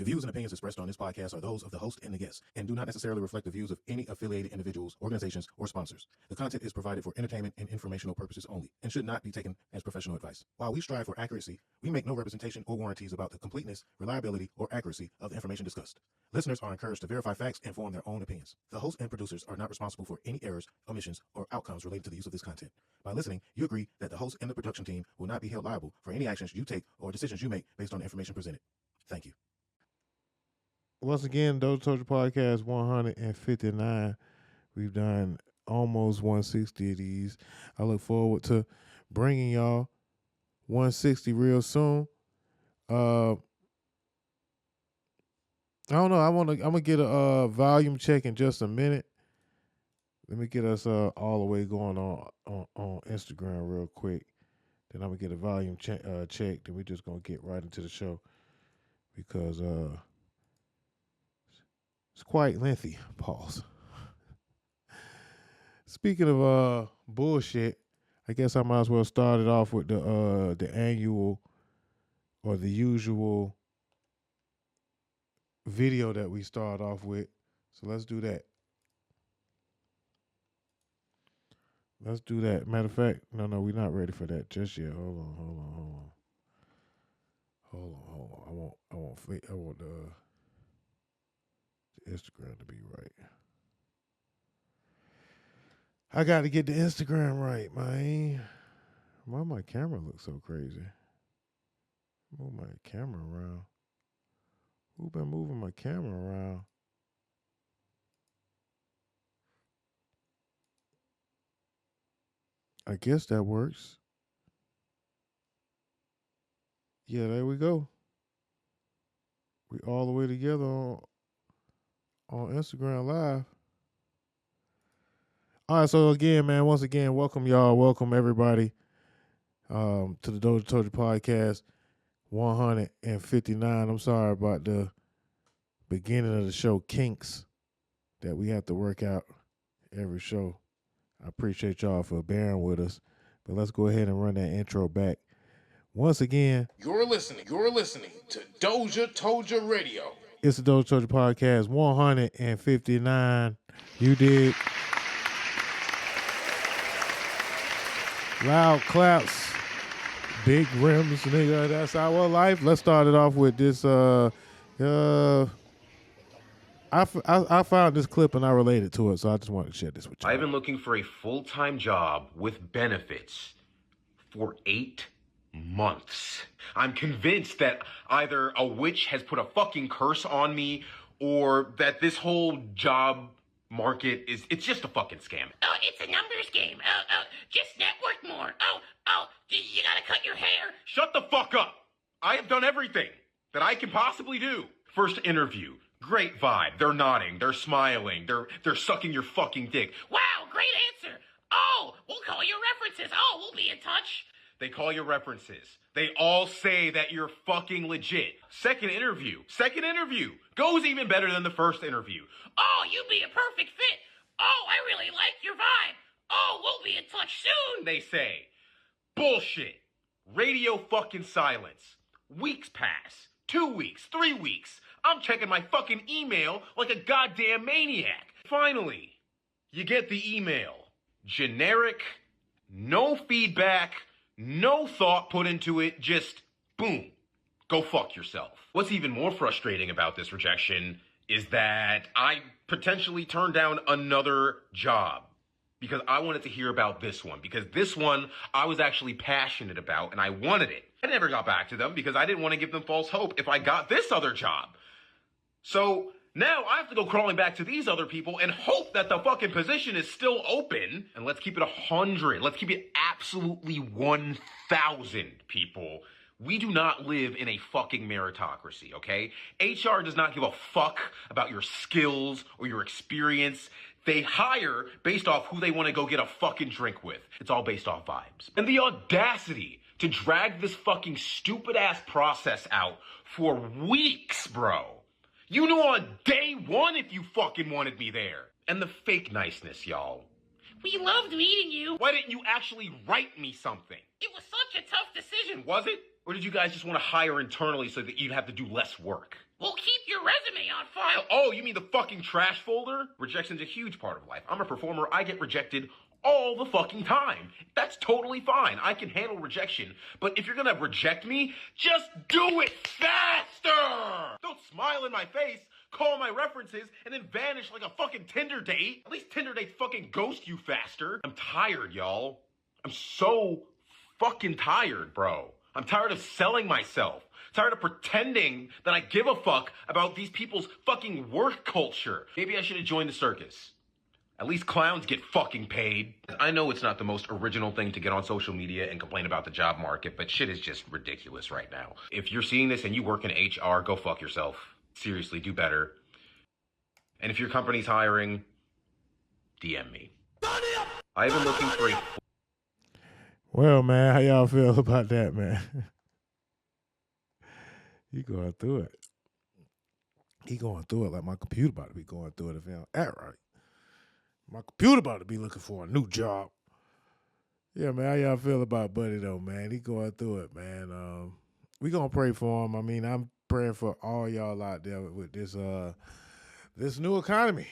The views and opinions expressed on this podcast are those of the host and the guests, and do not necessarily reflect the views of any affiliated individuals, organizations, or sponsors. The content is provided for entertainment and informational purposes only, and should not be taken as professional advice. While we strive for accuracy, we make no representation or warranties about the completeness, reliability, or accuracy of the information discussed. Listeners are encouraged to verify facts and form their own opinions. The host and producers are not responsible for any errors, omissions, or outcomes related to the use of this content. By listening, you agree that the host and the production team will not be held liable for any actions you take or decisions you make based on the information presented. Thank you. Once again, DozhaToldya Podcast 159. We've done almost 160 of these. I look forward to bringing y'all 160 real soon. I don't know. I'm gonna get a volume check in just a minute. Let me get us all the way going on Instagram real quick. Then I'm gonna get a volume check. Then we're just gonna get right into the show because it's quite lengthy. Pause. Speaking of bullshit, I guess I might as well start it off with the annual or the usual video that we start off with. So let's do that. Matter of fact, no, we're not ready for that just yet. Hold on. I want the Instagram to be right. I got to get the Instagram right, man. Why my camera looks so crazy? Move my camera around. Who been moving my camera around? I guess that works. Yeah, there we go. We all the way together on Instagram Live. All right, so again, man, once again, welcome y'all. Welcome everybody to the DozhaToldya Podcast 159. I'm sorry about the beginning of the show kinks that we have to work out every show. I appreciate y'all for bearing with us. But let's go ahead and run that intro back. Once again, You're listening to DozhaToldya Radio. It's the DozhaToldya Podcast 159. You did. Loud claps, big rims, nigga. That's our life. Let's start it off with this. I found this clip and I related to it, so I just wanted to share this with you. I've been looking for a full-time job with benefits for 8 months. I'm convinced that either a witch has put a fucking curse on me or that this whole job market it's just a fucking scam. Oh, it's a numbers game. Just network more. You gotta cut your hair. Shut the fuck up. I have done everything that I can possibly do. First interview. Great vibe. They're nodding. They're smiling. They're sucking your fucking dick. Wow, great answer. Oh, we'll call your references. Oh, we'll be in touch. They call your references. They all say that you're fucking legit. Second interview goes even better than the first interview. Oh, you'd be a perfect fit. Oh, I really like your vibe. Oh, we'll be in touch soon. They say. Bullshit. Radio fucking silence. Weeks pass. 2 weeks, 3 weeks. I'm checking my fucking email like a goddamn maniac. Finally, you get the email. Generic, no feedback, no thought put into it, just boom, go fuck yourself. What's even more frustrating about this rejection is that I potentially turned down another job because I wanted to hear about this one, because this one I was actually passionate about and I wanted it. I never got back to them because I didn't want to give them false hope if I got this other job. So now I have to go crawling back to these other people and hope that the fucking position is still open. And let's keep it 100. Let's keep it absolutely 1,000 people. We do not live in a fucking meritocracy, okay? HR does not give a fuck about your skills or your experience. They hire based off who they want to go get a fucking drink with. It's all based off vibes. And the audacity to drag this fucking stupid ass process out for weeks, bro. You knew on day one if you fucking wanted me there. And the fake niceness, y'all. We loved meeting you. Why didn't you actually write me something? It was such a tough decision. Was it? Or did you guys just want to hire internally so that you'd have to do less work? We'll keep your resume on file. Oh, you mean the fucking trash folder? Rejection's a huge part of life. I'm a performer. I get rejected all the fucking time. That's totally fine. I can handle rejection. But if you're gonna reject me, just do it faster! Don't smile in my face, call my references, and then vanish like a fucking Tinder date. At least Tinder dates fucking ghost you faster. I'm tired, y'all. I'm so fucking tired, bro. I'm tired of selling myself. Tired of pretending that I give a fuck about these people's fucking work culture. Maybe I should have joined the circus. At least clowns get fucking paid. I know it's not the most original thing to get on social media and complain about the job market, but shit is just ridiculous right now. If you're seeing this and you work in HR, go fuck yourself. Seriously, do better. And if your company's hiring, DM me. I've been looking for a... Well, man, how y'all feel about that, man? He going through it. He going through it like my computer about to be going through it if you don't act right. My computer about to be looking for a new job. Yeah, man, how y'all feel about Buddy, though, man? He going through it, man. We going to pray for him. I mean, I'm praying for all y'all out there with this this new economy.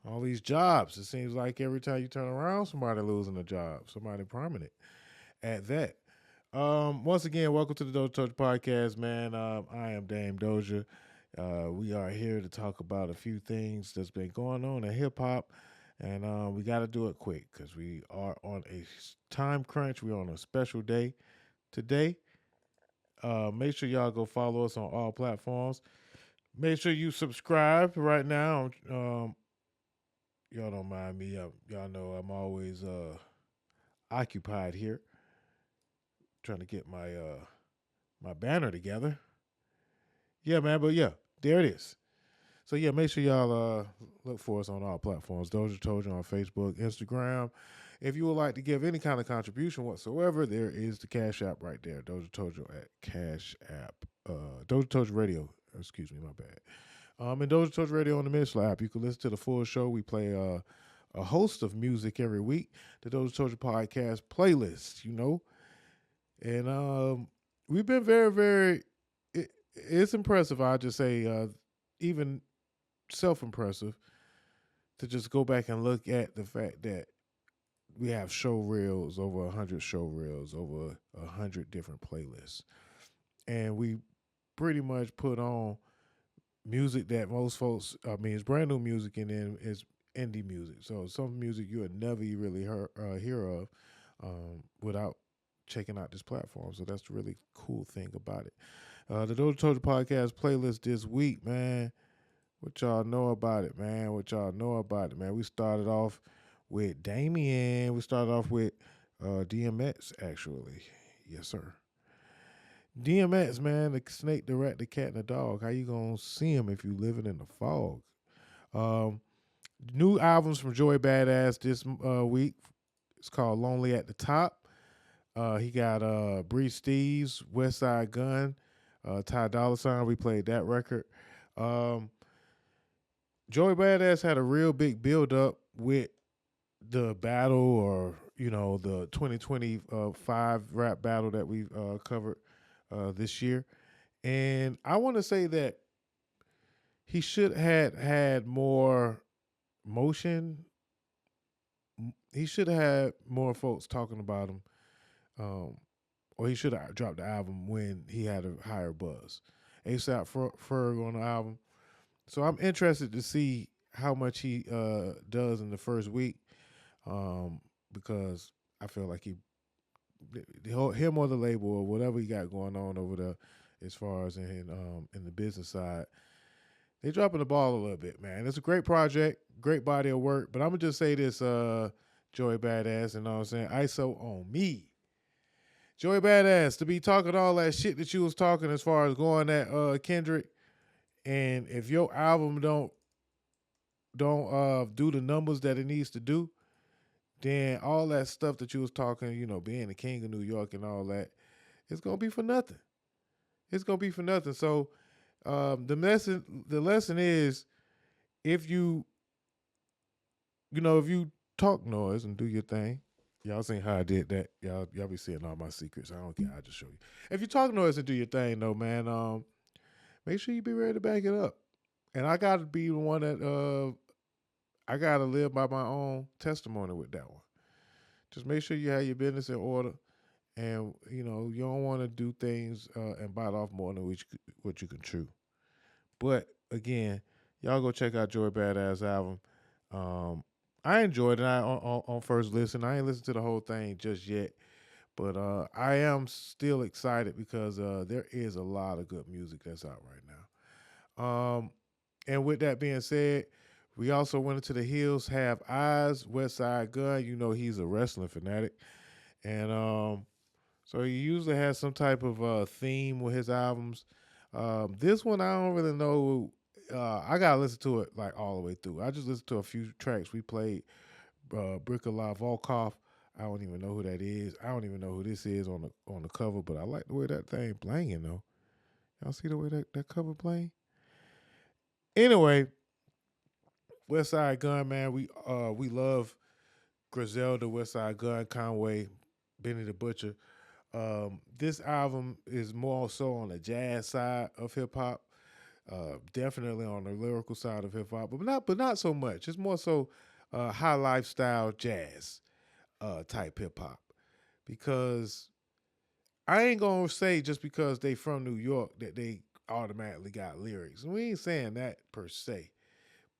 All these jobs. It seems like every time you turn around, somebody losing a job. Somebody prominent at that. Once again, welcome to the DozhaToldya Podcast, man. I am Dame Dozha. We are here to talk about a few things that's been going on in hip-hop, and we got to do it quick because we are on a time crunch. We're on a special day today. Make sure y'all go follow us on all platforms. Make sure you subscribe right now. Y'all don't mind me. Y'all know I'm always occupied here trying to get my my banner together. Yeah, man, but yeah, there it is. So yeah, make sure y'all look for us on all platforms. DozhaToldya on Facebook, Instagram. If you would like to give any kind of contribution whatsoever, there is the Cash App right there. DozhaToldya at Cash App. DozhaToldya Radio. Excuse me, my bad. And DozhaToldya Radio on the Mixler app. You can listen to the full show. We play a host of music every week. The DozhaToldya Podcast playlist, you know. And we've been very, very, it's impressive, I'll just say, even self-impressive, to just go back and look at the fact that we have show reels, over 100 show reels, over 100 different playlists. And we pretty much put on music that most folks, I mean, it's brand new music and then it's indie music. So some music you would never really hear of without checking out this platform. So that's the really cool thing about it. The DozhaToldya Podcast playlist this week, man. What y'all know about it, man? We started off with Damien. We started off with DMX, actually. Yes, sir. DMX, man, the snake, the rat, the cat, and the dog. How you gonna see him if you living in the fog? New albums from Joey BadAzz's this week. It's called Lonely at the Top. He got Bree Steves, Westside Gunn, Ty Dolla $ign. We played that record. Joey BadAzz had a real big build-up with the battle, or, you know, the 2025 rap battle that we covered this year. And I want to say that he should have had more motion. He should have had more folks talking about him. Or he should have dropped the album when he had a higher buzz. ASAP Ferg on the album. So I'm interested to see how much he does in the first week, because I feel like him or the label or whatever he got going on over there, as far as in the business side, they dropping the ball a little bit, man. It's a great project, great body of work. But I'm gonna just say this, Joey BadAzz, you know what I'm saying? ISO on me. Joey BadAzz, to be talking all that shit that you was talking as far as going at Kendrick, and if your album don't do the numbers that it needs to do, then all that stuff that you was talking, you know, being the king of New York and all that, it's gonna be for nothing. It's gonna be for nothing. So the lesson is, if you talk noise and do your thing. Y'all seen how I did that. Y'all be seeing all my secrets. I don't care. I just show you. If you talk noise and do your thing, though, man, make sure you be ready to back it up. And I got to be the one that I got to live by my own testimony with that one. Just make sure you have your business in order, and you don't want to do things and bite off more than what you can chew. But again, y'all go check out Joey BadAzz's album. I enjoyed it on first listen. I ain't listened to the whole thing just yet, but I am still excited because there is a lot of good music that's out right now. And with that being said, we also went into the hills, have Eyez, Westside, Gunn. You know he's a wrestling fanatic. And so he usually has some type of theme with his albums. This one, I don't really know. I got to listen to it like all the way through. I just listened to a few tracks. We played Brikolov Volkov. I don't even know who that is. I don't even know who this is on the cover, but I like the way that thing blanging, though. Y'all see the way that cover blang? Anyway, Westside Gunn, man, we love Griselda, Westside Gunn, Conway, Benny the Butcher. This album is more so on the jazz side of hip hop, definitely on the lyrical side of hip hop, but not so much. It's more so high lifestyle jazz type hip hop. Because I ain't gonna say just because they from New York that they automatically got lyrics. We ain't saying that per se,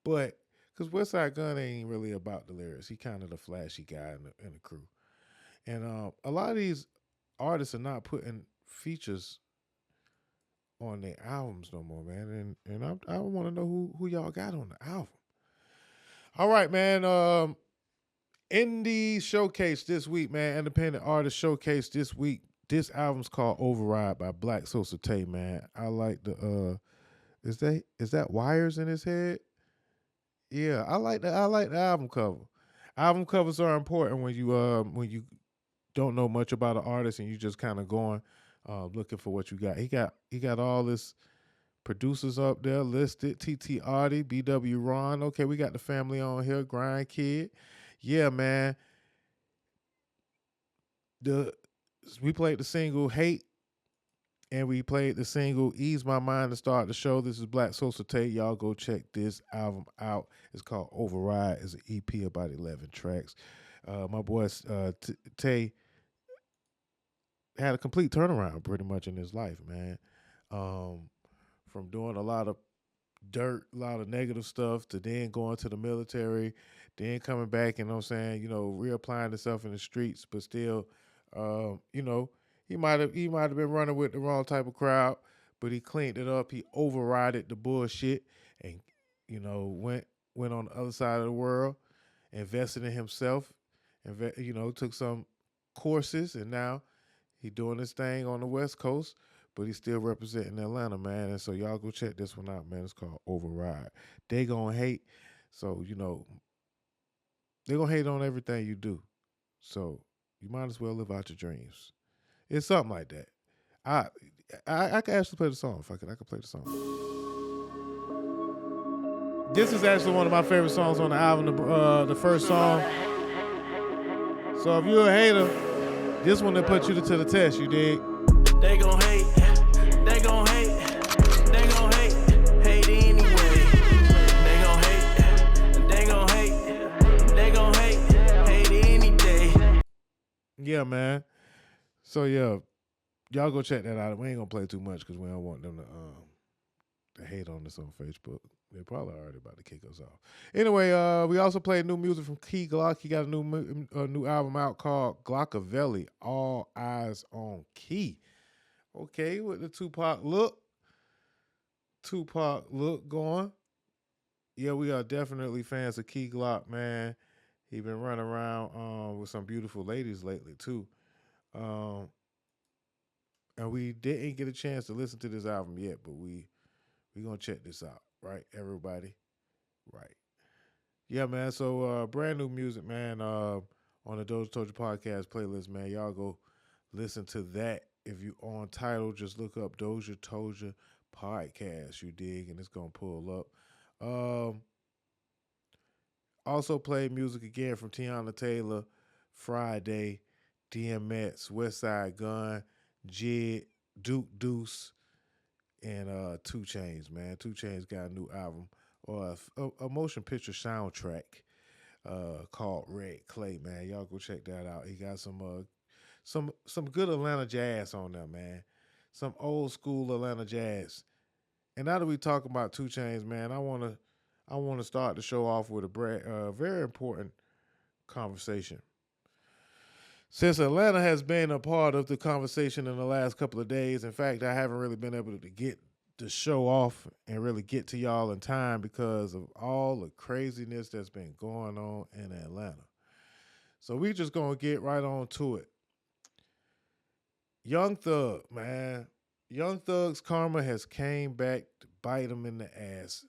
but because Westside Gunn ain't really about the lyrics. He kind of the flashy guy in the crew. And a lot of these artists are not putting features on their albums no more, man. And I want to know who y'all got on the album. All right, man. Indie Showcase this week, man. Independent Artist Showcase this week. This album's called Override by Black SosaTay, man. I like the is that wires in his head? Yeah, I like the album cover. Album covers are important when you don't know much about an artist and you just kind of going looking for what you got. He got all this producers up there listed: TT Artie, BW Ron. Okay, we got the family on here. Grind Kid. Yeah, man. We played the single Hate, and we played the single Ease My Mind to start the show. This is Black SosaTay. Y'all go check this album out. It's called Override. It's an EP about 11 tracks. My boy Tay had a complete turnaround pretty much in his life, man. From doing a lot of dirt, a lot of negative stuff, to then going to the military, then coming back, you know what I'm saying, reapplying himself in the streets, but still, he might have been running with the wrong type of crowd, but he cleaned it up. He overrided the bullshit and, went on the other side of the world, invested in himself, and, took some courses, and now he doing his thing on the West Coast, but he's still representing Atlanta, man. And so y'all go check this one out, man. It's called Override. They gonna hate, so, they gonna hate on everything you do. So you might as well live out your dreams. It's something like that. I can actually play the song. If I could play the song. This is actually one of my favorite songs on the album, the first song. So if you're a hater, this one will put you to the test, you dig? They gon' hate, they gon' hate, they gon' hate anyway. They gon' hate, they gon' hate, they gon' hate any day. Yeah, man. So yeah, y'all go check that out. We ain't gonna play too much because we don't want them to hate on us on Facebook. They're probably already about to kick us off. Anyway, we also played new music from Key Glock. He got a new album out called Glockavelli, All Eyes on Key. Okay, with the Tupac look going. Yeah, we are definitely fans of Key Glock, man. He been running around with some beautiful ladies lately too. And we didn't get a chance to listen to this album yet, but we gonna check this out, right, everybody? Right. Yeah, man. So brand new music, man, on the DozhaToldya Podcast playlist, man. Y'all go listen to that. If you on Tidal, just look up DozhaToldya Podcast, you dig, and it's gonna pull up. Also played music again from Tiana Taylor, Friday, DMX, Westside Gunn, Jid, Duke Deuce, and 2 Chainz, man. 2 Chainz got a new album or a motion picture soundtrack called Red Clay, man. Y'all go check that out. He got some good Atlanta jazz on there, man. Some old school Atlanta jazz. And now that we talk about 2 Chainz, man, I wanna start the show off with a very important conversation. Since Atlanta has been a part of the conversation in the last couple of days, in fact, I haven't really been able to get the show off and really get to y'all in time because of all the craziness that's been going on in Atlanta. So we just gonna get right on to it. Young Thug, man. Young Thug's karma has came back to bite him in the ass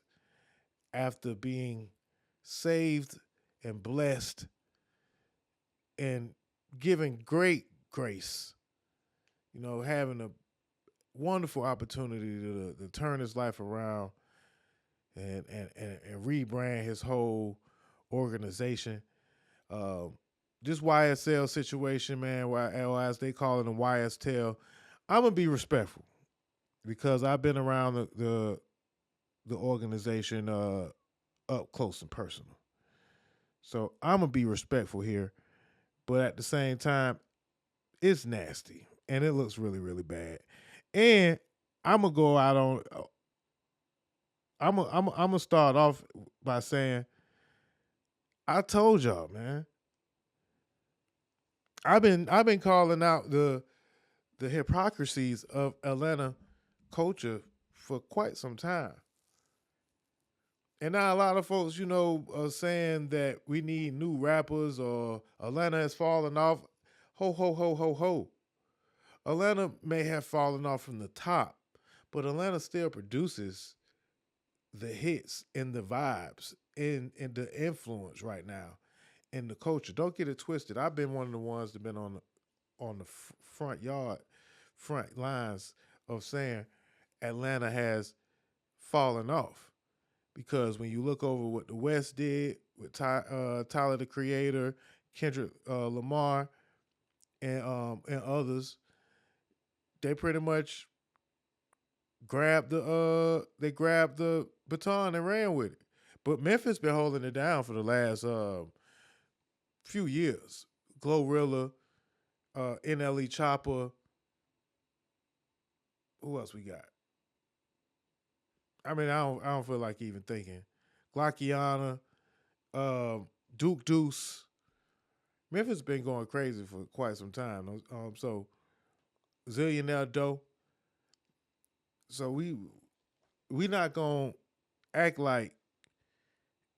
after being saved and blessed and given great grace, having a wonderful opportunity to turn his life around and rebrand his whole organization. This YSL situation, man, or as they call it in YSL, I'm gonna be respectful because I've been around the organization up close and personal. So I'm gonna be respectful here. But at the same time, it's nasty and it looks really, really bad. And I'm gonna go out on. I'm gonna start off by saying, I told y'all, man. I've been calling out the hypocrisies of Atlanta culture for quite some time. And now a lot of folks, are saying that we need new rappers or Atlanta has fallen off. Ho, ho, ho, ho, ho. Atlanta may have fallen off from the top, but Atlanta still produces the hits and the vibes and the influence right now in the culture. Don't get it twisted. I've been one of the ones that been on the front lines of saying Atlanta has fallen off. Because when you look over what the West did with Tyler the Creator, Kendrick Lamar, and others, they pretty much grabbed the baton and ran with it. But Memphis been holding it down for the last few years. Glorilla, NLE Chopper. Who else we got? I mean, I don't feel like even thinking. Glockiana, Duke Deuce. Memphis been going crazy for quite some time. So Zillionaire Doe. So we not gonna act like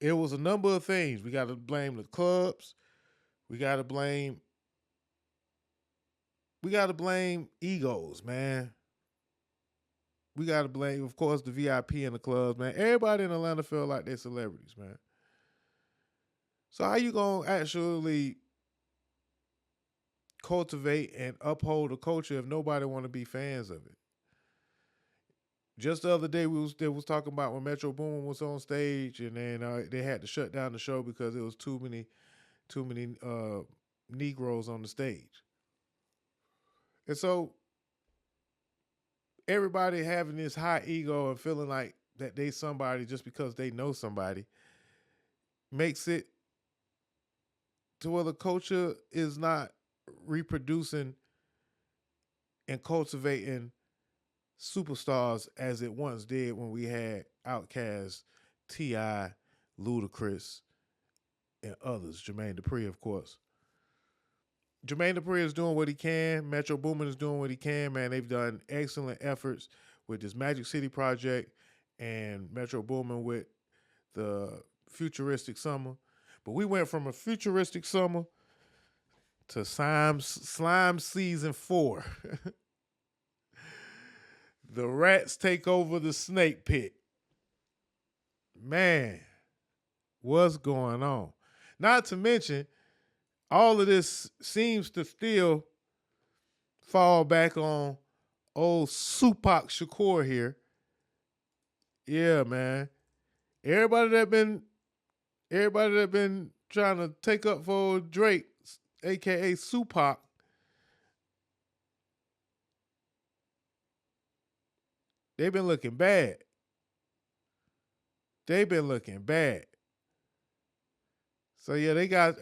it was a number of things. We got to blame the clubs. We got to blame egos, man. We got to blame, of course, the VIP in the clubs, man. Everybody in Atlanta feel like they're celebrities, man. So how you going to actually cultivate and uphold a culture if nobody want to be fans of it? Just the other day, they was talking about when Metro Boomin was on stage and then they had to shut down the show because there was too many Negroes on the stage. And so everybody having this high ego and feeling like that they somebody just because they know somebody makes it to where the culture is not reproducing and cultivating superstars as it once did when we had Outkast, T.I., Ludacris, and others. Jermaine Dupri, of course. Jermaine Dupri is doing what he can. Metro Boomin is doing what he can, man. They've done excellent efforts with this Magic City project and Metro Boomin with the Futuristic Summer. But we went from a Futuristic Summer to Slime Season 4. The rats take over the snake pit. Man, what's going on? Not to mention, all of this seems to still fall back on old Tupac Shakur here. Yeah, man. Everybody that been trying to take up for Drake, aka Tupac, They've been looking bad. They've been looking bad. So yeah, they got.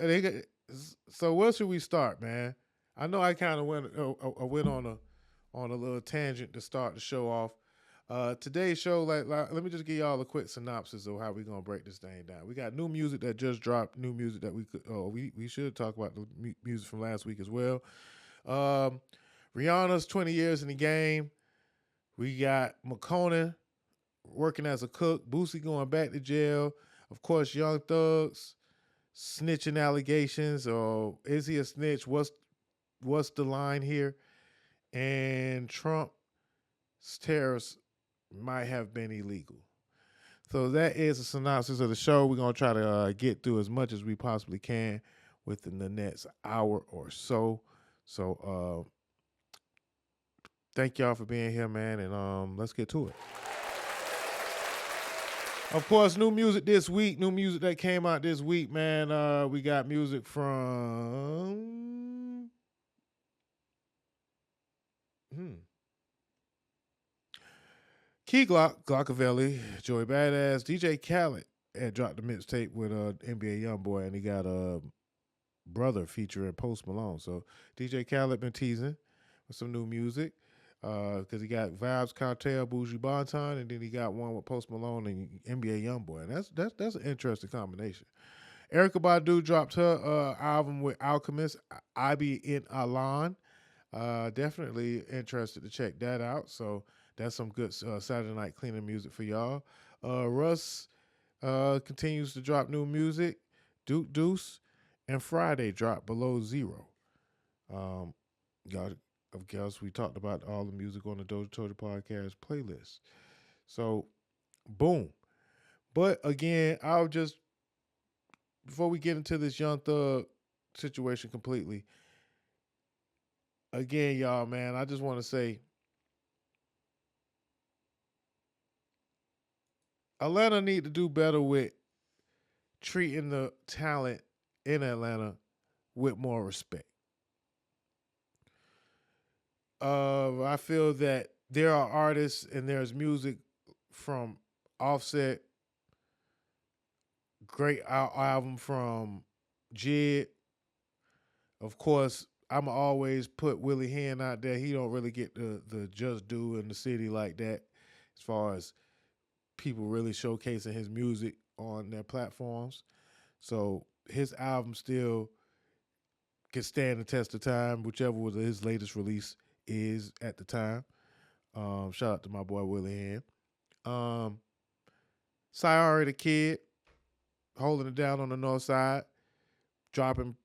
So where should we start, man? I know I kind of went on a little tangent to start the show off. Today's show, like let me just give y'all a quick synopsis of how we're gonna break this thing down. We got new music that just dropped, new music that we should talk about the music from last week as well. Rihanna's 20 years in the game. We got McConan working as a cook. Boosie going back to jail. Of course, Young Thug's snitching allegations. Or is he a snitch? What's the line here? And Trump's tariffs might have been illegal. So that is a synopsis of the show. We're going to try to get through as much as we possibly can within the next hour or so. So thank y'all for being here, man, and let's get to it. Of course, new music this week, new music that came out this week, man. We got music from Key Glock, Glockavelli, Joey BadAzz's, DJ Khaled had dropped the mixtape with NBA YoungBoy, and he got a brother featuring Post Malone. So DJ Khaled been teasing with some new music because he got Vibes Cartel, Bougie Bonton, and then he got one with Post Malone and NBA YoungBoy, and that's an interesting combination. Erykah Badu dropped her album with Alchemist, I Be in Alan. Definitely interested to check that out. So that's some good Saturday night cleaning music for y'all. Russ continues to drop new music. Duke Deuce and Friday drop Below Zero. Y'all, of course, we talked about all the music on the DozhaToldya Podcast playlist. So, boom. But again, I'll just, before we get into this Young Thug situation completely, again, y'all, man, I just want to say, Atlanta need to do better with treating the talent in Atlanta with more respect. I feel that there are artists and there's music from Offset, great album from Jid. Of course, I'm always put Willie Hen out there. He don't really get the just due in the city like that as far as people really showcasing his music on their platforms. So his album still can stand the test of time, whichever was his latest release is at the time. Shout out to my boy Willie Hen. Cyari the Kid, holding it down on the north side, dropping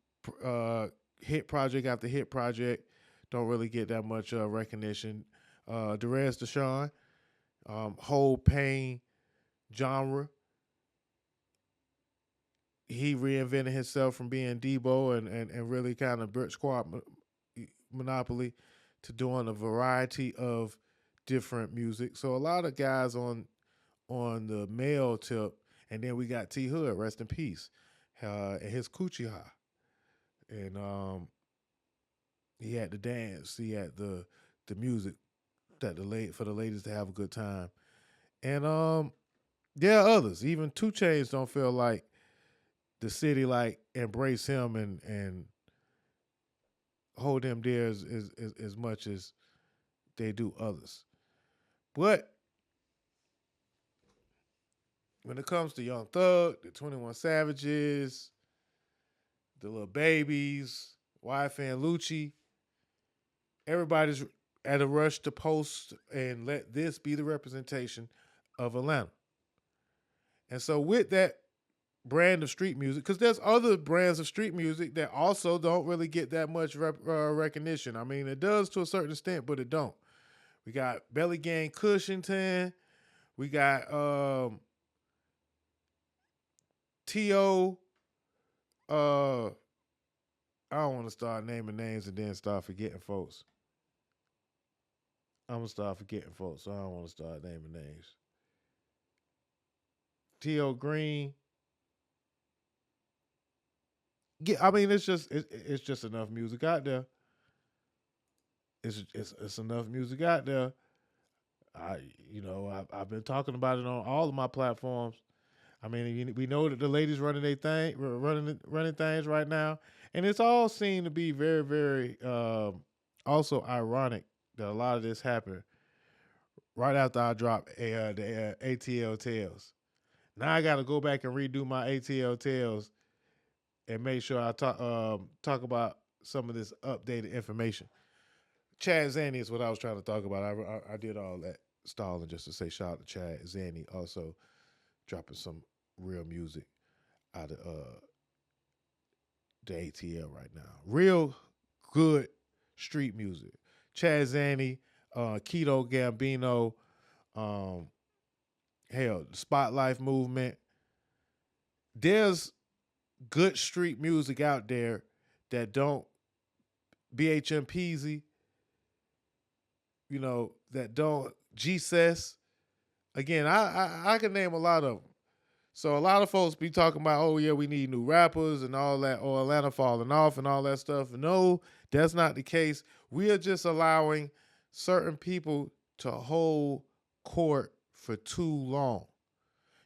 hit project after hit project. Don't really get that much recognition. Derez Deshawn, whole pain genre. He reinvented himself from being Debo and really kind of Brit Squad monopoly to doing a variety of different music. So a lot of guys on the male tip, and then we got T Hood, rest in peace, and his Coochie Ha. And he had the dance, he had the music that for the ladies to have a good time. And there are others. Even 2 Chainz don't feel like the city like embrace him and hold him there as much as they do others. But when it comes to Young Thug, the 21 Savages, the Lil Babies, YFN Lucci, everybody's at a rush to post and let this be the representation of Atlanta. And so with that brand of street music, because there's other brands of street music that also don't really get that much recognition. I mean, it does to a certain extent, but it don't. We got Belly Gang Cushington. We got T.O. I don't want to start naming names and then start forgetting folks. I'm going to start forgetting folks, so I don't want to start naming names. T.O. Green. Yeah, I mean, it's just enough music out there. It's enough music out there. I've been talking about it on all of my platforms. I mean, we know that the ladies running their thing, running things right now, and it's all seemed to be very, very also ironic that a lot of this happened right after I dropped the ATL Tales. Now I got to go back and redo my ATL Tales and make sure I talk about some of this updated information. Chad Zanny is what I was trying to talk about. I did all that stalling just to say shout out to Chad Zanny, also dropping some real music out of the ATL right now. Real good street music. Chad Zanny, Keto Gambino, the Spotlight Movement. There's good street music out there that don't BHMPeasy, that don't GSES. Again, I can name a lot of them. So a lot of folks be talking about, oh yeah, we need new rappers and all that, or Atlanta falling off and all that stuff. No, that's not the case. We are just allowing certain people to hold court for too long.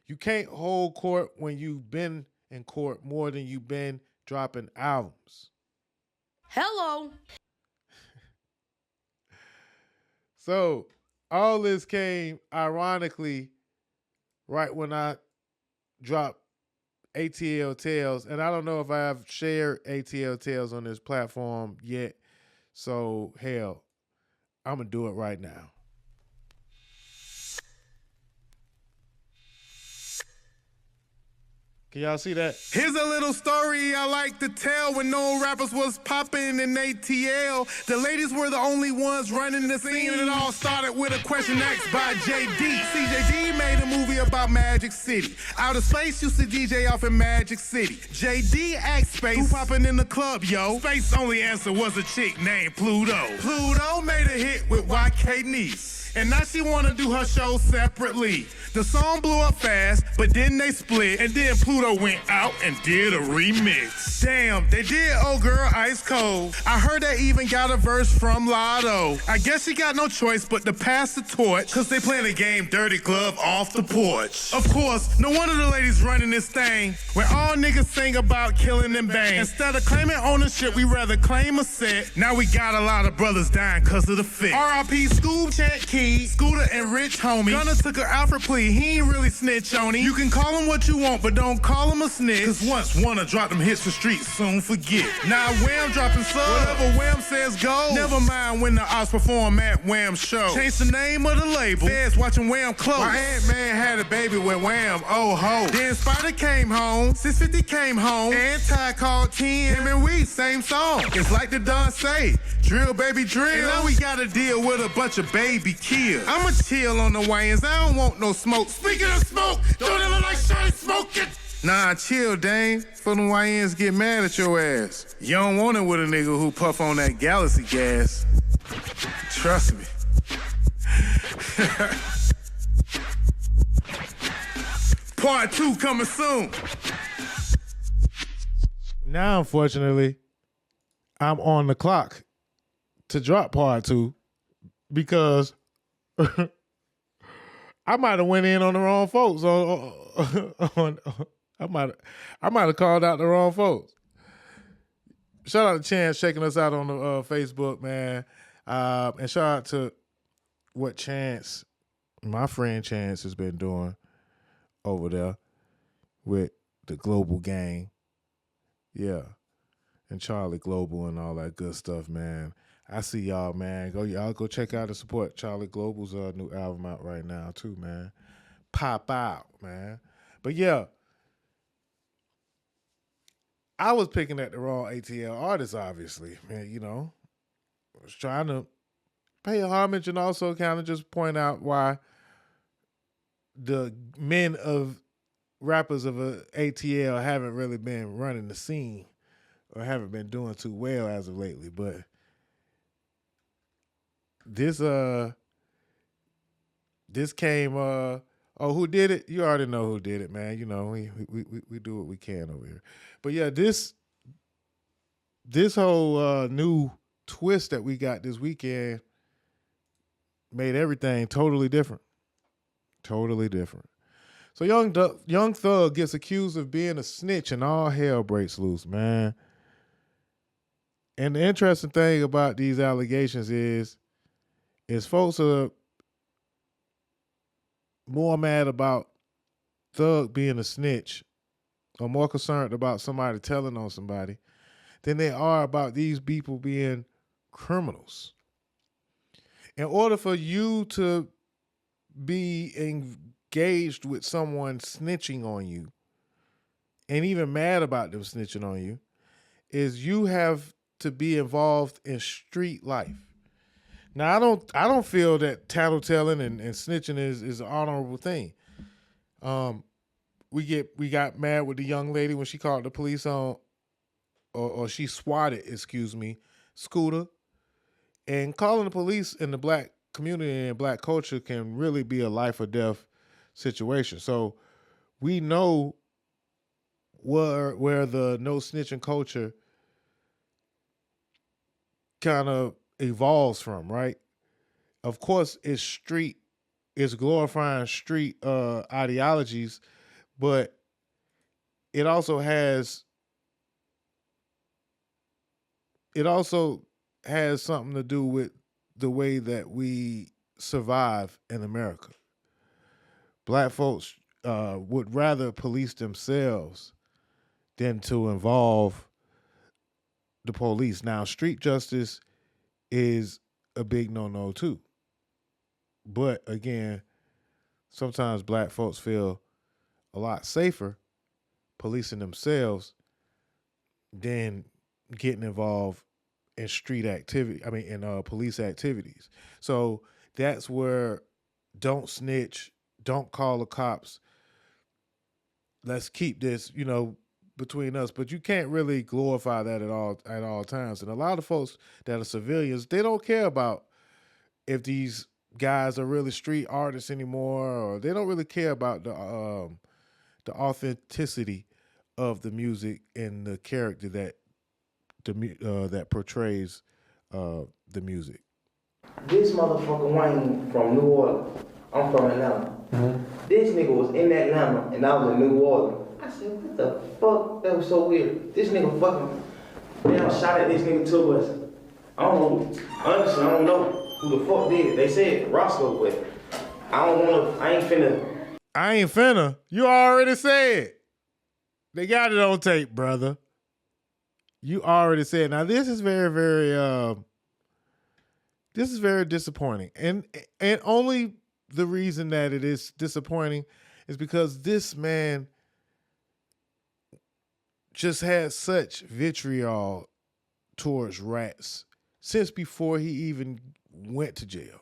You can't hold court when you've been in court more than you've been dropping albums. Hello. So all this came ironically right when I dropped ATL Tales, and I don't know if I have shared ATL Tales on this platform yet. So hell, I'm gonna do it right now. Can y'all see that? Here's a little story I like to tell. When no rappers was popping in ATL, the ladies were the only ones running the scene. And it all started with a question asked by JD. CJD made a movie about Magic City. Outer Space used to DJ off in Magic City. JD asked Space, who popping in the club, yo? Space only answer was a chick named Pluto. Pluto made a hit with YK Niece. And now she wanna do her show separately. The song blew up fast, but then they split. And then Pluto went out and did a remix. Damn, they did Old Girl Ice Cold. I heard they even got a verse from Lotto. I guess she got no choice but to pass the torch, cause they playing the game Dirty Glove off the porch. Of course, no wonder the ladies running this thing, where all niggas sing about killing and bang. Instead of claiming ownership, we rather claim a set. Now we got a lot of brothers dying cause of the fit. R.I.P. Scoob, Chant Key, Scooter, and Rich Homie. Gunna took an Alfred plea, he ain't really snitch on him. You can call him what you want, but don't call him a snitch. Cause once wanna drop them hits for streets, soon forget. Now Wham dropping subs, whatever Wham says go. Never mind when the odds perform at Wham show. Change the name of the label, feds watching Wham close. My Ant-Man had a baby with Wham, oh ho. Then Spider came home, 650 came home, and Ty called 10, him and we, same song. It's like the Don say, drill baby drill. And now we gotta deal with a bunch of baby kills. I'ma chill on the Wayans, I don't want no smoke. Speaking of smoke, don't ever like shawty smoking. Nah, chill, Dane. For them YNs get mad at your ass. You don't want it with a nigga who puff on that galaxy gas. Trust me. Part 2 coming soon. Now, unfortunately, I'm on the clock to drop part 2 because I might have went in on the wrong folks. I might have called out the wrong folks. Shout out to Chainz checking us out on the Facebook, man. And shout out to what Chainz, my friend Chainz, has been doing over there with the Global Gang. Yeah. And Charlie Global and all that good stuff, man. I see y'all, man. Y'all go check out and support Charlie Global's new album out right now, too, man. Pop out, man. But yeah, I was picking at the wrong ATL artist, obviously. Man, I was trying to pay homage and also kind of just point out why the men of rappers of ATL haven't really been running the scene or haven't been doing too well as of lately. But this came who did it? You already know who did it, man. We do what we can over here. But yeah, this whole new twist that we got this weekend made everything totally different. Totally different. So young Thug gets accused of being a snitch and all hell breaks loose, man. And the interesting thing about these allegations is folks are more mad about Thug being a snitch or more concerned about somebody telling on somebody than they are about these people being criminals. In order for you to be engaged with someone snitching on you and even mad about them snitching on you is you have to be involved in street life. Now, I don't feel that tattletelling and snitching is an honorable thing. We got mad with the young lady when she called the police on, or she swatted, Scooter. And calling the police in the black community and black culture can really be a life or death situation. So we know where the no snitching culture kind of evolves from, right? Of course, it's glorifying street ideologies, but it also has something to do with the way that we survive in America. Black folks would rather police themselves than to involve the police. Now, street justice is a big no-no too. But again, sometimes black folks feel a lot safer policing themselves than getting involved in police activities. So that's where don't snitch, don't call the cops. Let's keep this, between us. But you can't really glorify that at all times. And a lot of folks that are civilians, they don't care about if these guys are really street artists anymore, or they don't really care about the authenticity of the music and the character that that portrays the music. This motherfucker Wayne from New Orleans. I'm from Atlanta. Mm-hmm. This nigga was in Atlanta and I was in New Orleans. I said, what the fuck? That was so weird. This nigga fucking damn shot at this nigga tour bus. I don't know. Honestly, I don't know who the fuck did it. They said Roscoe, but I don't want to. I ain't finna. You already said. They got it on tape, brother. You already said. Now this is very, very disappointing. And only the reason that it is disappointing is because this man just had such vitriol towards rats since before he even went to jail.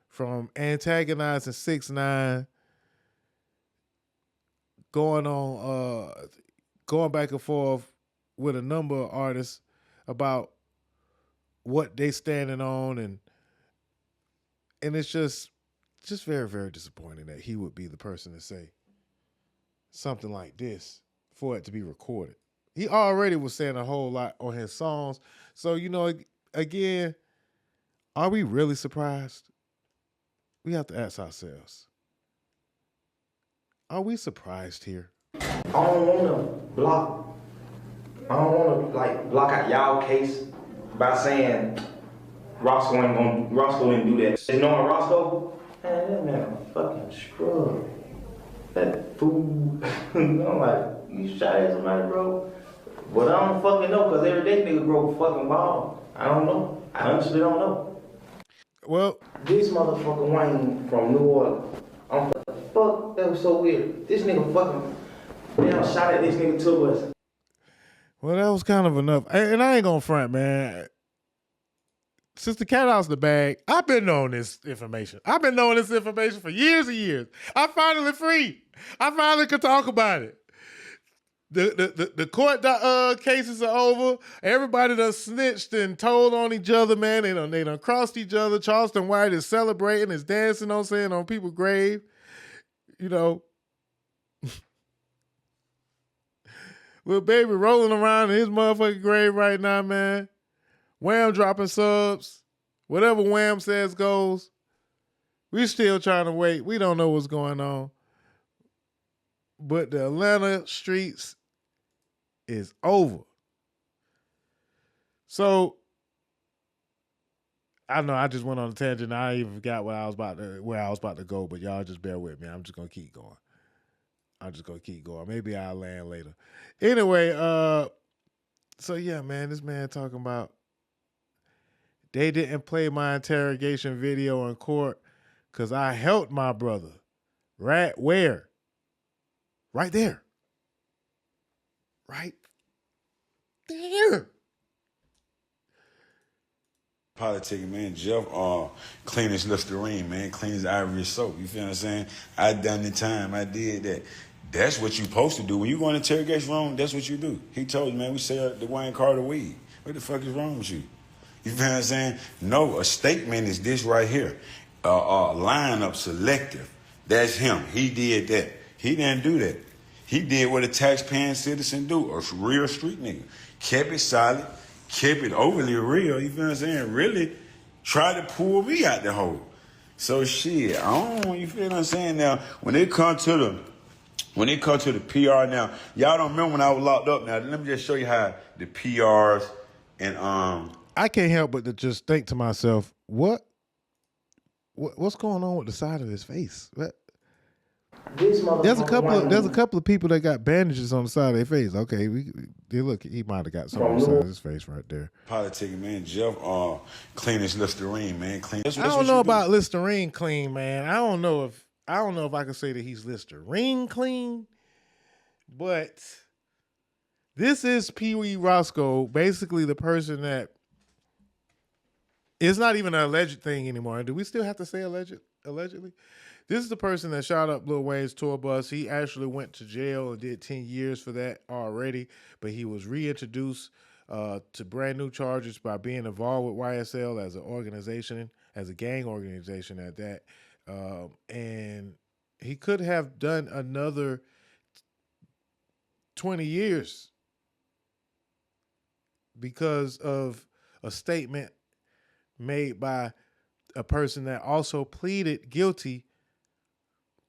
From antagonizing 6ix9ine, going back and forth with a number of artists about what they standing on, and it's just very, very disappointing that he would be the person to say something like this for it to be recorded. He already was saying a whole lot on his songs. So, again, are we really surprised? We have to ask ourselves, are we surprised here? I don't want to block. I don't want to block out y'all case by saying Roscoe didn't do that. You know Roscoe? Man, that man a fucking scrub. That fool. I'm like, you shot at somebody, bro? But I don't fucking know, because every day nigga broke a fucking ball. I don't know. I honestly don't know. Well, this motherfucker Wayne from New Orleans. I'm like, fuck, that was so weird. This nigga fucking damn shot at this nigga tour bus. Well, that was kind of enough. And I ain't gonna front, man. Since the cat out's the bag, I've been knowing this information. I've been knowing this information for years and years. I'm finally free. I finally could talk about it. The court cases are over. Everybody done snitched and told on each other, man. They done crossed each other. Charleston White is celebrating, is dancing on people's grave. Little baby rolling around in his motherfucking grave right now, man. Wham dropping subs. Whatever Wham says goes. We still trying to wait. We don't know what's going on. But the Atlanta streets is over. So I know I just went on a tangent. I even forgot where I was about to go, but y'all just bear with me. I'm just gonna keep going. Maybe I'll land later. Anyway, so yeah, man, this man talking about they didn't play my interrogation video in court because I helped my brother. Right where? Right there. Right there. Politicking, man. Jeff clean as Listerine, man. Clean as Ivory soap. You feel what I'm saying? I done the time. I did that. That's what you supposed to do. When you go in the interrogation room, that's what you do. He told you, man, we sell the Wayne Carter weed. What the fuck is wrong with you? You feel what I'm saying? No, a statement is this right here. Lineup selective. That's him. He did that. He didn't do that. He did what a taxpaying citizen do. A real street nigga. Kept it solid. Kept it overly real. You feel what I'm saying? Really tried to pull me out the hole. So shit, I don't. You feel what I'm saying? Now, when it comes to the PR now, y'all don't remember when I was locked up. Now, let me just show you how the PRs and I can't help but to just think to myself, what's going on with the side of his face? What? There's a couple of people that got bandages on the side of their face. Okay, look, he might have got something on the side of his face right there. Politicking, man. Jeff clean as Listerine, man. Clean. I don't know about Listerine clean, man. I don't know if I can say that he's Listerine clean, but this is Pee Wee Roscoe, basically the person that it's not even an alleged thing anymore. Do we still have to say allegedly? This is the person that shot up Lil Wayne's tour bus. He actually went to jail and did 10 years for that already, but he was reintroduced to brand new charges by being involved with YSL as an organization, as a gang organization at that. And he could have done another 20 years because of a statement made by a person that also pleaded guilty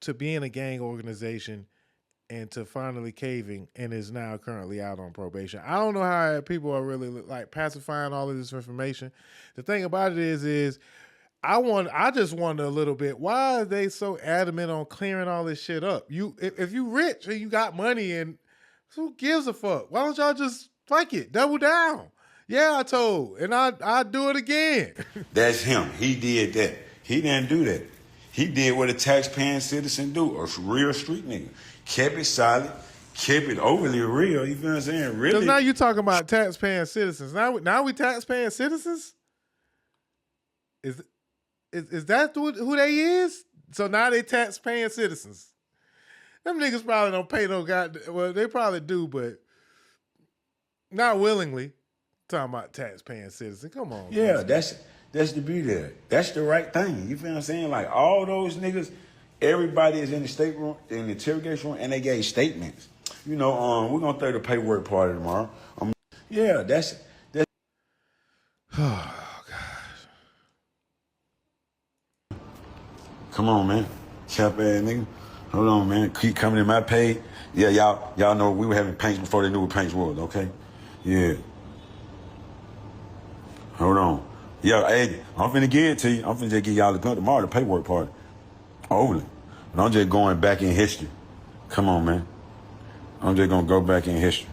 to being a gang organization and to finally caving and is now currently out on probation. I don't know how people are really like pacifying all of this information. The thing about it is I just wonder a little bit, why are they so adamant on clearing all this shit up? If you rich and you got money, and who gives a fuck? Why don't y'all just fuck it, double down? Yeah, I told, and I'd do it again. That's him. He did that. He didn't do that. He did what a taxpaying citizen do. A real street nigga. Kept it solid. Kept it overly real. You feel what I'm saying? Really? Because now you talking about taxpaying citizens. Now we taxpaying citizens? Is that who they is? So now they taxpaying citizens. Them niggas probably don't pay no goddamn. Well, they probably do, but not willingly. Talking about taxpaying citizens. Come on. Yeah, that's the beauty of it. That's the right thing. You feel what I'm saying? Like all those niggas, everybody is in the state room, in the interrogation room, and they gave statements. You know, we're gonna throw the paperwork party tomorrow. Yeah, that's. Oh gosh. Come on, man. Cap ass nigga. Hold on, man. Keep coming in my page. Yeah, y'all know we were having paints before they knew what paints was, okay? Yeah. Hold on. Yeah, hey, I'm finna give it to you. I'm finna just give y'all the gun tomorrow, the paperwork party. Overly. But I'm just going back in history. Come on, man. I'm just gonna go back in history.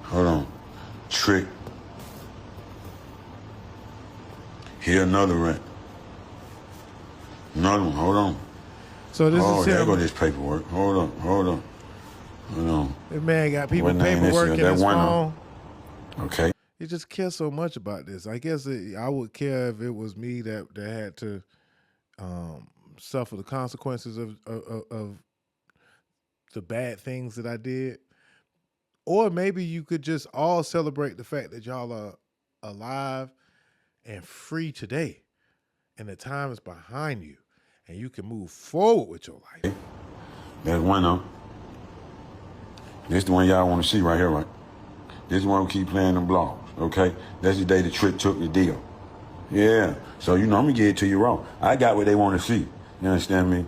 Hold on. Trick. Here another rant. Another one. Hold on. So this is there him. go this paperwork. Hold on. This man got people paperwork in his phone. Okay. He just cares so much about this. I guess I would care if it was me that had to suffer the consequences of the bad things that I did. Or maybe you could just all celebrate the fact that y'all are alive and free today. And the time is behind you. And you can move forward with your life. There's one of them. This is the one y'all want to see right here, right? This is the one we keep playing them blogs, okay? That's the day the Trick took the deal. Yeah. So, I'm going to get it to you raw. I got what they want to see. You understand me?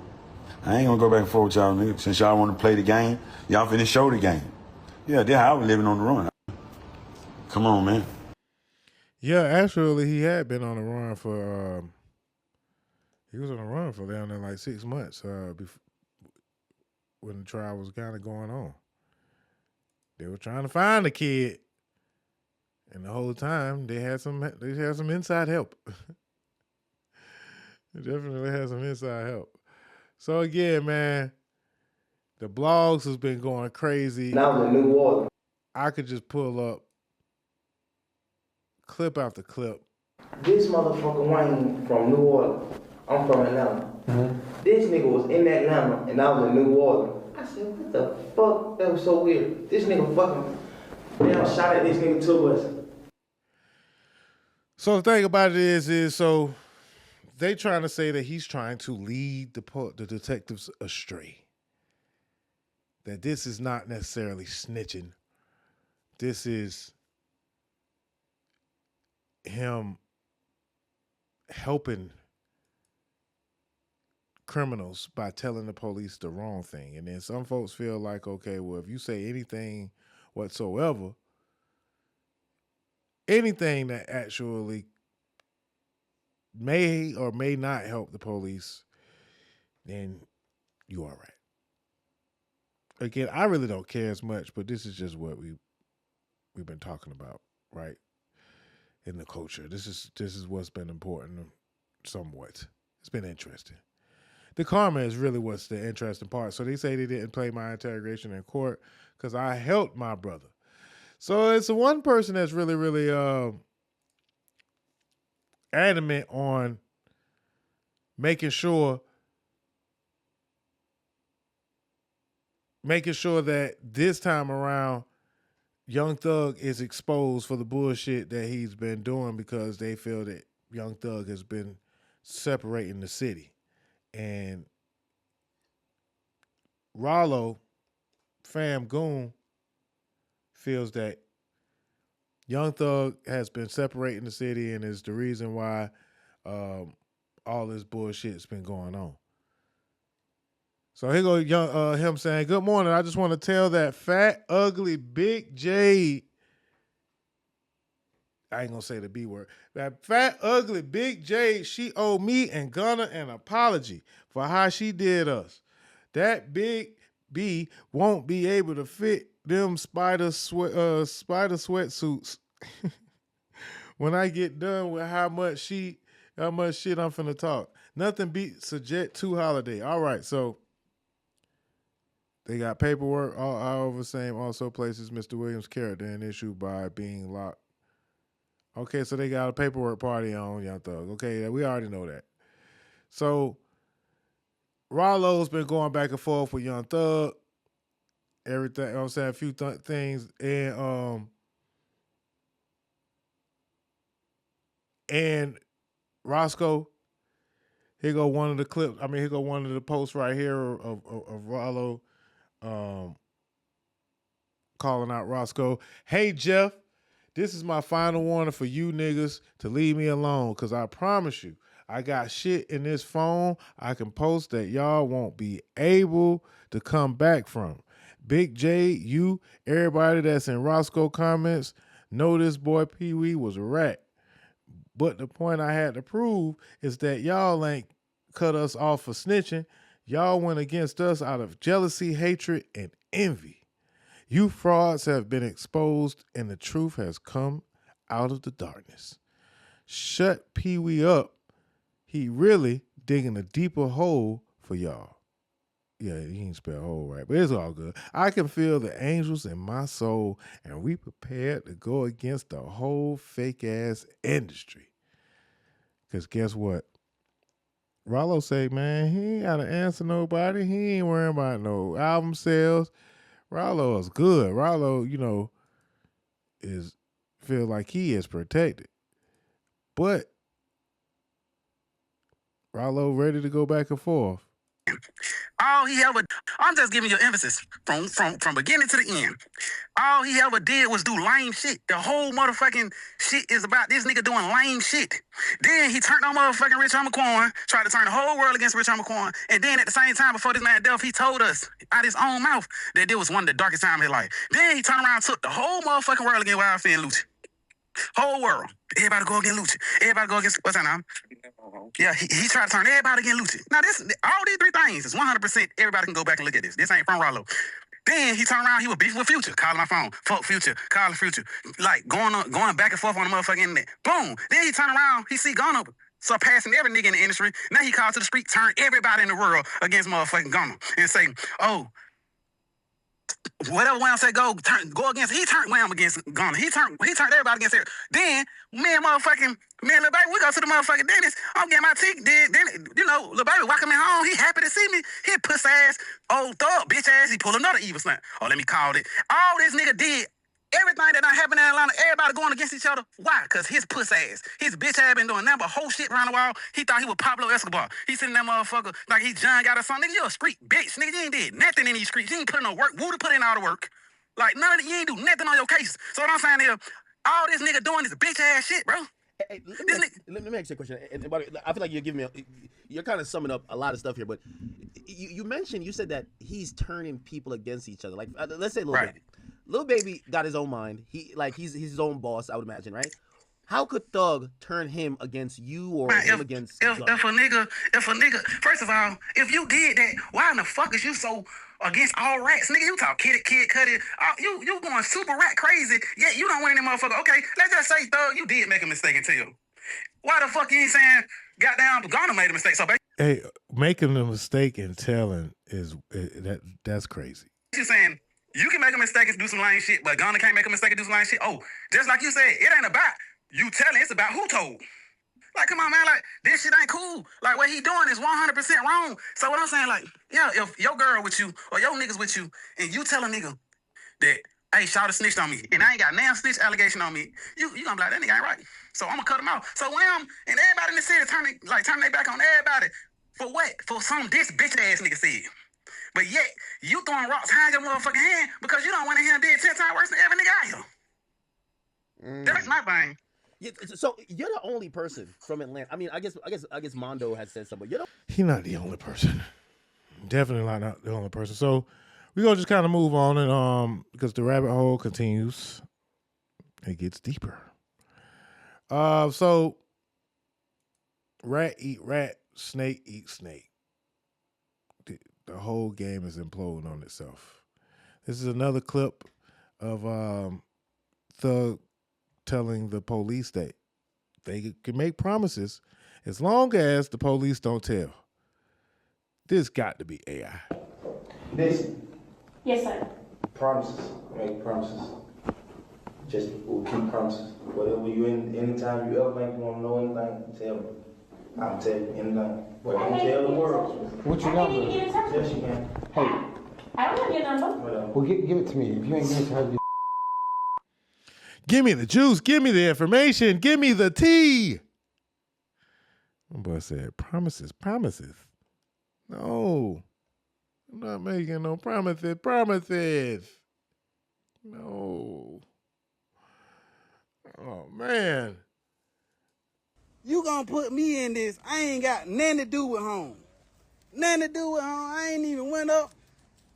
I ain't going to go back and forth with y'all niggas. Since y'all want to play the game, y'all finna show the game. Yeah, that's how I was living on the run. Come on, man. Yeah, actually, he had been on the run for, he was on the run for down there like 6 months before, when the trial was kind of going on. They were trying to find the kid, and the whole time they had some inside help. They definitely had some inside help. So again, man, the blogs has been going crazy. Now the New Orleans. I could just pull up clip after clip. This motherfucker Wayne from New Orleans. I'm from Atlanta. This nigga was in Atlanta and I was in New Orleans. I said, what the fuck? That was so weird. This nigga fucking damn shot at this nigga 2 us. So the thing about it is so they trying to say that he's trying to lead the detectives astray. That this is not necessarily snitching. This is him helping criminals by telling the police the wrong thing. And then some folks feel like, okay, well, if you say anything whatsoever, anything that actually may or may not help the police, then you all right. Again, I really don't care as much, but this is just what we've been talking about, right? In the culture. This is what's been important somewhat. It's been interesting. The karma is really what's the interesting part. So they say they didn't play my interrogation in court because I helped my brother. So it's the one person that's really, really adamant on making sure that this time around Young Thug is exposed for the bullshit that he's been doing because they feel that Young Thug has been separating the city. And Rollo, Fam Goon, feels that Young Thug has been separating the city and is the reason why all this bullshit's been going on. So here go him saying, good morning. I just want to tell that fat, ugly, big J. I ain't going to say the B word. That fat, ugly, big J, she owe me and Gunner an apology for how she did us. That big B won't be able to fit them spider sweatsuits when I get done with how much shit I'm finna talk. Nothing beats a Jet 2 holiday. All right, so they got paperwork all over same also places Mr. Williams' character and issued by being locked. Okay, so they got a paperwork party on Young Thug. Okay, we already know that. So Rollo's been going back and forth with Young Thug. Everything, you know what I'm saying, a few things. And Roscoe, here go one of the clips. I mean, here go one of the posts right here of Rollo calling out Roscoe. Hey, Jeff, this is my final warning for you niggas to leave me alone, because I promise you, I got shit in this phone I can post that y'all won't be able to come back from. Big J, you, everybody that's in Roscoe comments, know this boy Pee-wee was a rat. But the point I had to prove is that y'all ain't cut us off for snitching. Y'all went against us out of jealousy, hatred, and envy. You frauds have been exposed and the truth has come out of the darkness. Shut Pee-wee up. He really digging a deeper hole for y'all. Yeah, he ain't spell hole right, but it's all good. I can feel the angels in my soul and we prepared to go against the whole fake-ass industry. Because guess what? Rollo say, man, he ain't got to answer nobody. He ain't worrying about no album sales. Rollo is good. Rollo, is feel like he is protected. But Rollo ready to go back and forth. All he ever, I'm just giving you emphasis from beginning to the end. All he ever did was do lame shit. The whole motherfucking shit is about this nigga doing lame shit. Then he turned on motherfucking Rich Homie Quan, tried to turn the whole world against Rich Homie Quan. And then at the same time, before this man death, he told us out his own mouth that this was one of the darkest times of his life. Then he turned around and took the whole motherfucking world against Wild Finn Lucci. Whole world. Everybody go against Lucci. Everybody go against, what's that name? Yeah, he tried to turn everybody against Lucci. Now, all these three things is 100%. Everybody can go back and look at this. This ain't from Rollo. Then he turned around, he was beefing with Future, calling my phone, fuck Future, calling Future, like going back and forth on the motherfucking internet. Boom. Then he turned around, he see Gunn surpassing every nigga in the industry. Now he called to the street, turn everybody in the world against motherfucking Gunn and say, oh, whatever Wham say go against, he turned Wham against Gunn. He turned everybody against her. Then me and Lil Baby, we go to the motherfucking dentist. I'm getting my teeth. Then you know, Lil Baby walking me home. He happy to see me. He puss ass, old thug, bitch ass. He pull another evil stunt. Oh, let me call it. All this nigga did. Everything that done happened in Atlanta, everybody going against each other. Why? Because his puss ass, his bitch ass been doing nothing but whole shit around the wall. He thought he was Pablo Escobar. He sitting that motherfucker like he John got or something. Nigga, you a street bitch. Nigga, you ain't did nothing in these streets. You ain't put no work. Woulda put in all the work. Like, none of it, you ain't do nothing on your case. So what I'm saying is, all this nigga doing is bitch ass shit, bro. Hey, let me ask you a question. I feel like you're giving me, you're kind of summing up a lot of stuff here, but you said that he's turning people against each other. Like, let's say Lil Baby. Lil Baby got his own mind. He's his own boss, I would imagine, right? How could Thug turn him against you or him against if a nigga, first of all, if you did that, why in the fuck is you so against all rats? Nigga, you talk Kid Cudi, you going super rat crazy, yet you don't want any motherfucker. Okay, let's just say, Thug, you did make a mistake and tell. Why the fuck you ain't saying, goddamn, Gunna made a mistake? So, hey, making a mistake and telling that's crazy. You saying, you can make a mistake and do some lame shit, but Gunna can't make a mistake and do some lame shit? Oh, just like you said, it ain't about you telling, it's about who told. Like, come on, man, like, this shit ain't cool. Like, what he doing is 100% wrong. So what I'm saying, like, yeah, if your girl with you or your niggas with you and you tell a nigga that, hey, Shawty snitched on me and I ain't got now snitch allegation on me, you gonna be like, that nigga ain't right. So I'm gonna cut him out. So Wham and everybody in the city turn their back on everybody. For what? For some this bitch ass nigga said. But yet, you throwing rocks high in your motherfucking hand because you don't want to hear him dead 10 times worse than every nigga out here. That's my thing. Yeah, so you're the only person from Atlanta. I mean, I guess Mondo has said something. He's not the only person. Definitely not the only person. So we're gonna just kind of move on and because the rabbit hole continues, it gets deeper. So rat eat rat, snake eat snake. The whole game is imploding on itself. This is another clip of Thug telling the police that they can make promises as long as the police don't tell. This got to be AI. Listen. Yes, sir. Promises. Make promises. Just we'll keep promises. Whatever you anytime you ever think you want to know anything, tell me. I'll tell you anything. But don't tell the world. What's your number? Yes, you can. Hey. I don't have your number. Whatever. Well, give it to me. If you ain't giving it to her, give me the juice. Give me the information. Give me the tea. My boy said, promises. No. I'm not making no promises. No. Oh, man. You gonna put me in this. I ain't got nothing to do with home. I ain't even went up.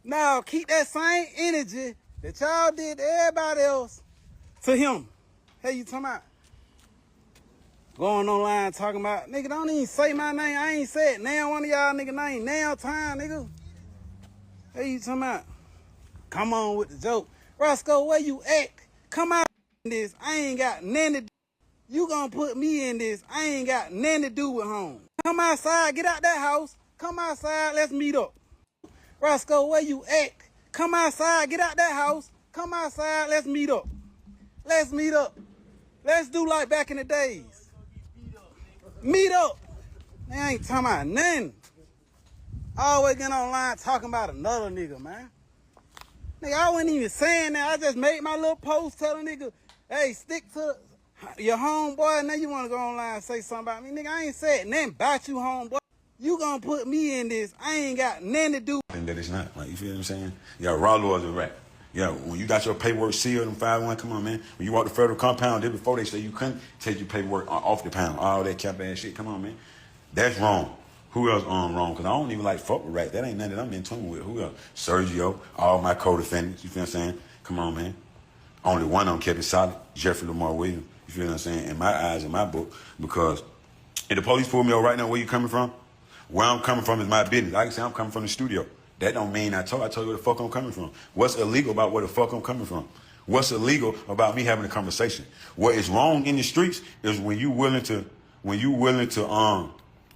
Now, keep that same energy that y'all did to everybody else to him. Hey, you talking about? Going online talking about, nigga, don't even say my name. I ain't said now one of y'all nigga name. Now time, nigga. Hey, you talking about? Come on with the joke. Roscoe, where you at? Come out in this. I ain't got nothing to do. You gonna put me in this. I ain't got nothing to do with home. Come outside, get out that house. Come outside, let's meet up. Roscoe, where you at? Come outside, get out that house. Come outside, let's meet up. Let's meet up. Let's do like back in the days. Meet up. They ain't talking about nothing. Always getting online talking about another nigga, man. Nigga, I wasn't even saying that. I just made my little post telling nigga, hey, stick to your homeboy. Now you want to go online and say something about me. Nigga, I ain't said nothing about you, homeboy. You gonna put me in this? I ain't got nothing to do. And that it's not. Like, you feel what I'm saying? Yeah, Rollo is a rat. Yeah, when you got your paperwork sealed in 5-1, come on, man. When you walk the federal compound, there before they say you couldn't take your paperwork off the pound, all that cap ass shit. Come on, man. That's wrong. Who else wrong? Because I don't even like fuck with rat. That ain't nothing that I'm in tune with. Who else? Sergio, all my co-defendants. You feel what I'm saying? Come on, man. Only one of them kept it solid. Jeffrey Lamar Williams. You feel what I'm saying? In my eyes, in my book. Because if the police pull me over right now, where you coming from? Where I'm coming from is my business. Like I say, I'm coming from the studio. That don't mean I told you where the fuck I'm coming from. What's illegal about where the fuck I'm coming from? What's illegal about me having a conversation? What is wrong in the streets is when you willing to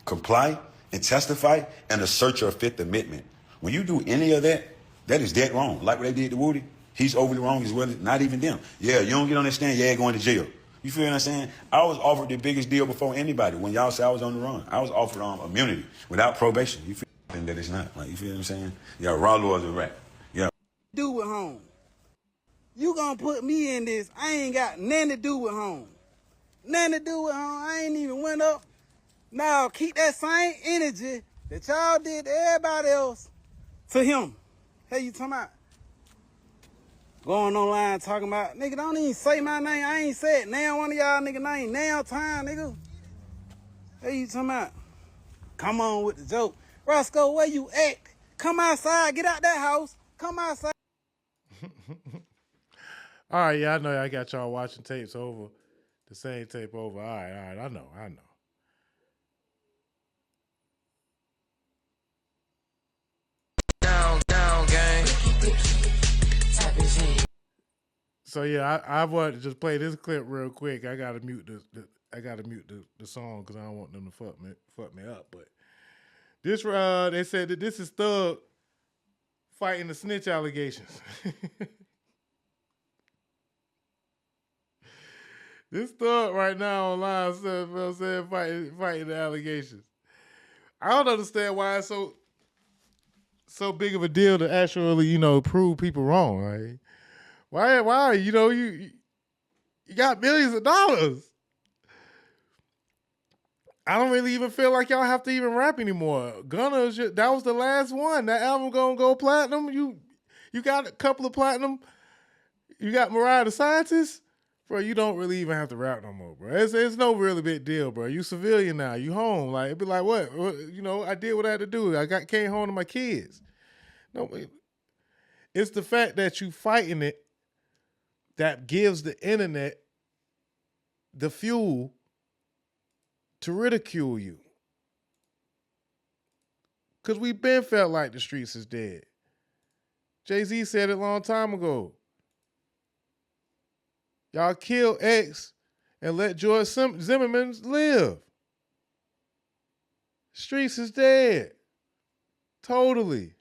comply and testify and assert your Fifth Amendment. When you do any of that, that is dead wrong. Like what they did to Woody. He's overly wrong as well. Not even them. Yeah, you don't get on that stand, yeah, going to jail. You feel what I'm saying? I was offered the biggest deal before anybody. When y'all say I was on the run, I was offered immunity without probation. You feel that it's not. Like, you feel what I'm saying? Yeah, Rollo is a rat. Yeah. Do with home. You gonna put me in this? I ain't got nothing to do with home. Nothing to do with home. I ain't even went up. Now keep that same energy that y'all did to everybody else to him. Hey, you talking about? Going online talking about, nigga, don't even say my name. I ain't said now one of y'all nigga name. Now time, nigga. Hey, you talking about? Come on with the joke. Roscoe, where you at? Come outside. Get out that house. Come outside. All right, yeah, I know I got y'all watching tapes over. The same tape over. All right, I know. Down, gang. So yeah, I wanted to just play this clip real quick. I gotta mute the song because I don't want them to fuck me up. But this they said that this is Thug fighting the snitch allegations. This Thug right now online said fighting the allegations. I don't understand why it's so big of a deal to actually, prove people wrong, right? Why? You got millions of dollars. I don't really even feel like y'all have to even rap anymore. Gunna, that was the last one. That album gonna go platinum. You got a couple of platinum. You got Mariah the Scientist. Bro, you don't really even have to rap no more, bro. It's no really big deal, bro. You civilian now. You home. Like, it'd be like, what? I did what I had to do. Came home to my kids. No, it's the fact that you fighting it that gives the internet the fuel to ridicule you. Because we been felt like the streets is dead. Jay-Z said it a long time ago. Y'all kill X and let George Zimmerman live. Streets is dead. Totally.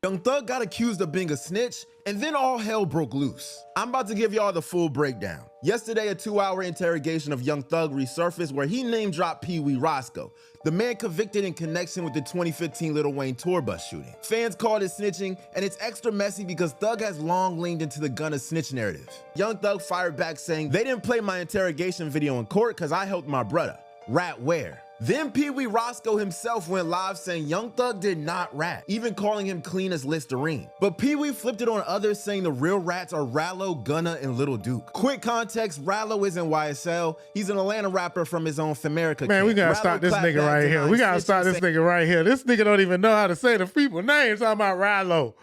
Young Thug got accused of being a snitch, and then all hell broke loose. I'm about to give y'all the full breakdown. Yesterday, a 2-hour interrogation of Young Thug resurfaced where he name-dropped Pee Wee Roscoe, the man convicted in connection with the 2015 Lil Wayne tour bus shooting. Fans called it snitching, and it's extra messy because Thug has long leaned into the Gunna snitch narrative. Young Thug fired back saying, "They didn't play my interrogation video in court because I helped my brother. Rat where?" Then Pee Wee Roscoe himself went live saying Young Thug did not rat, even calling him clean as Listerine. But Pee Wee flipped it on others, saying the real rats are Rallo, Gunna, and Lil Duke. Quick context, Rallo isn't YSL. He's an Atlanta rapper from his own Famerica. Man, we gotta stop this nigga right here. We gotta stop this nigga right here. This nigga don't even know how to say the people names talking about Rallo.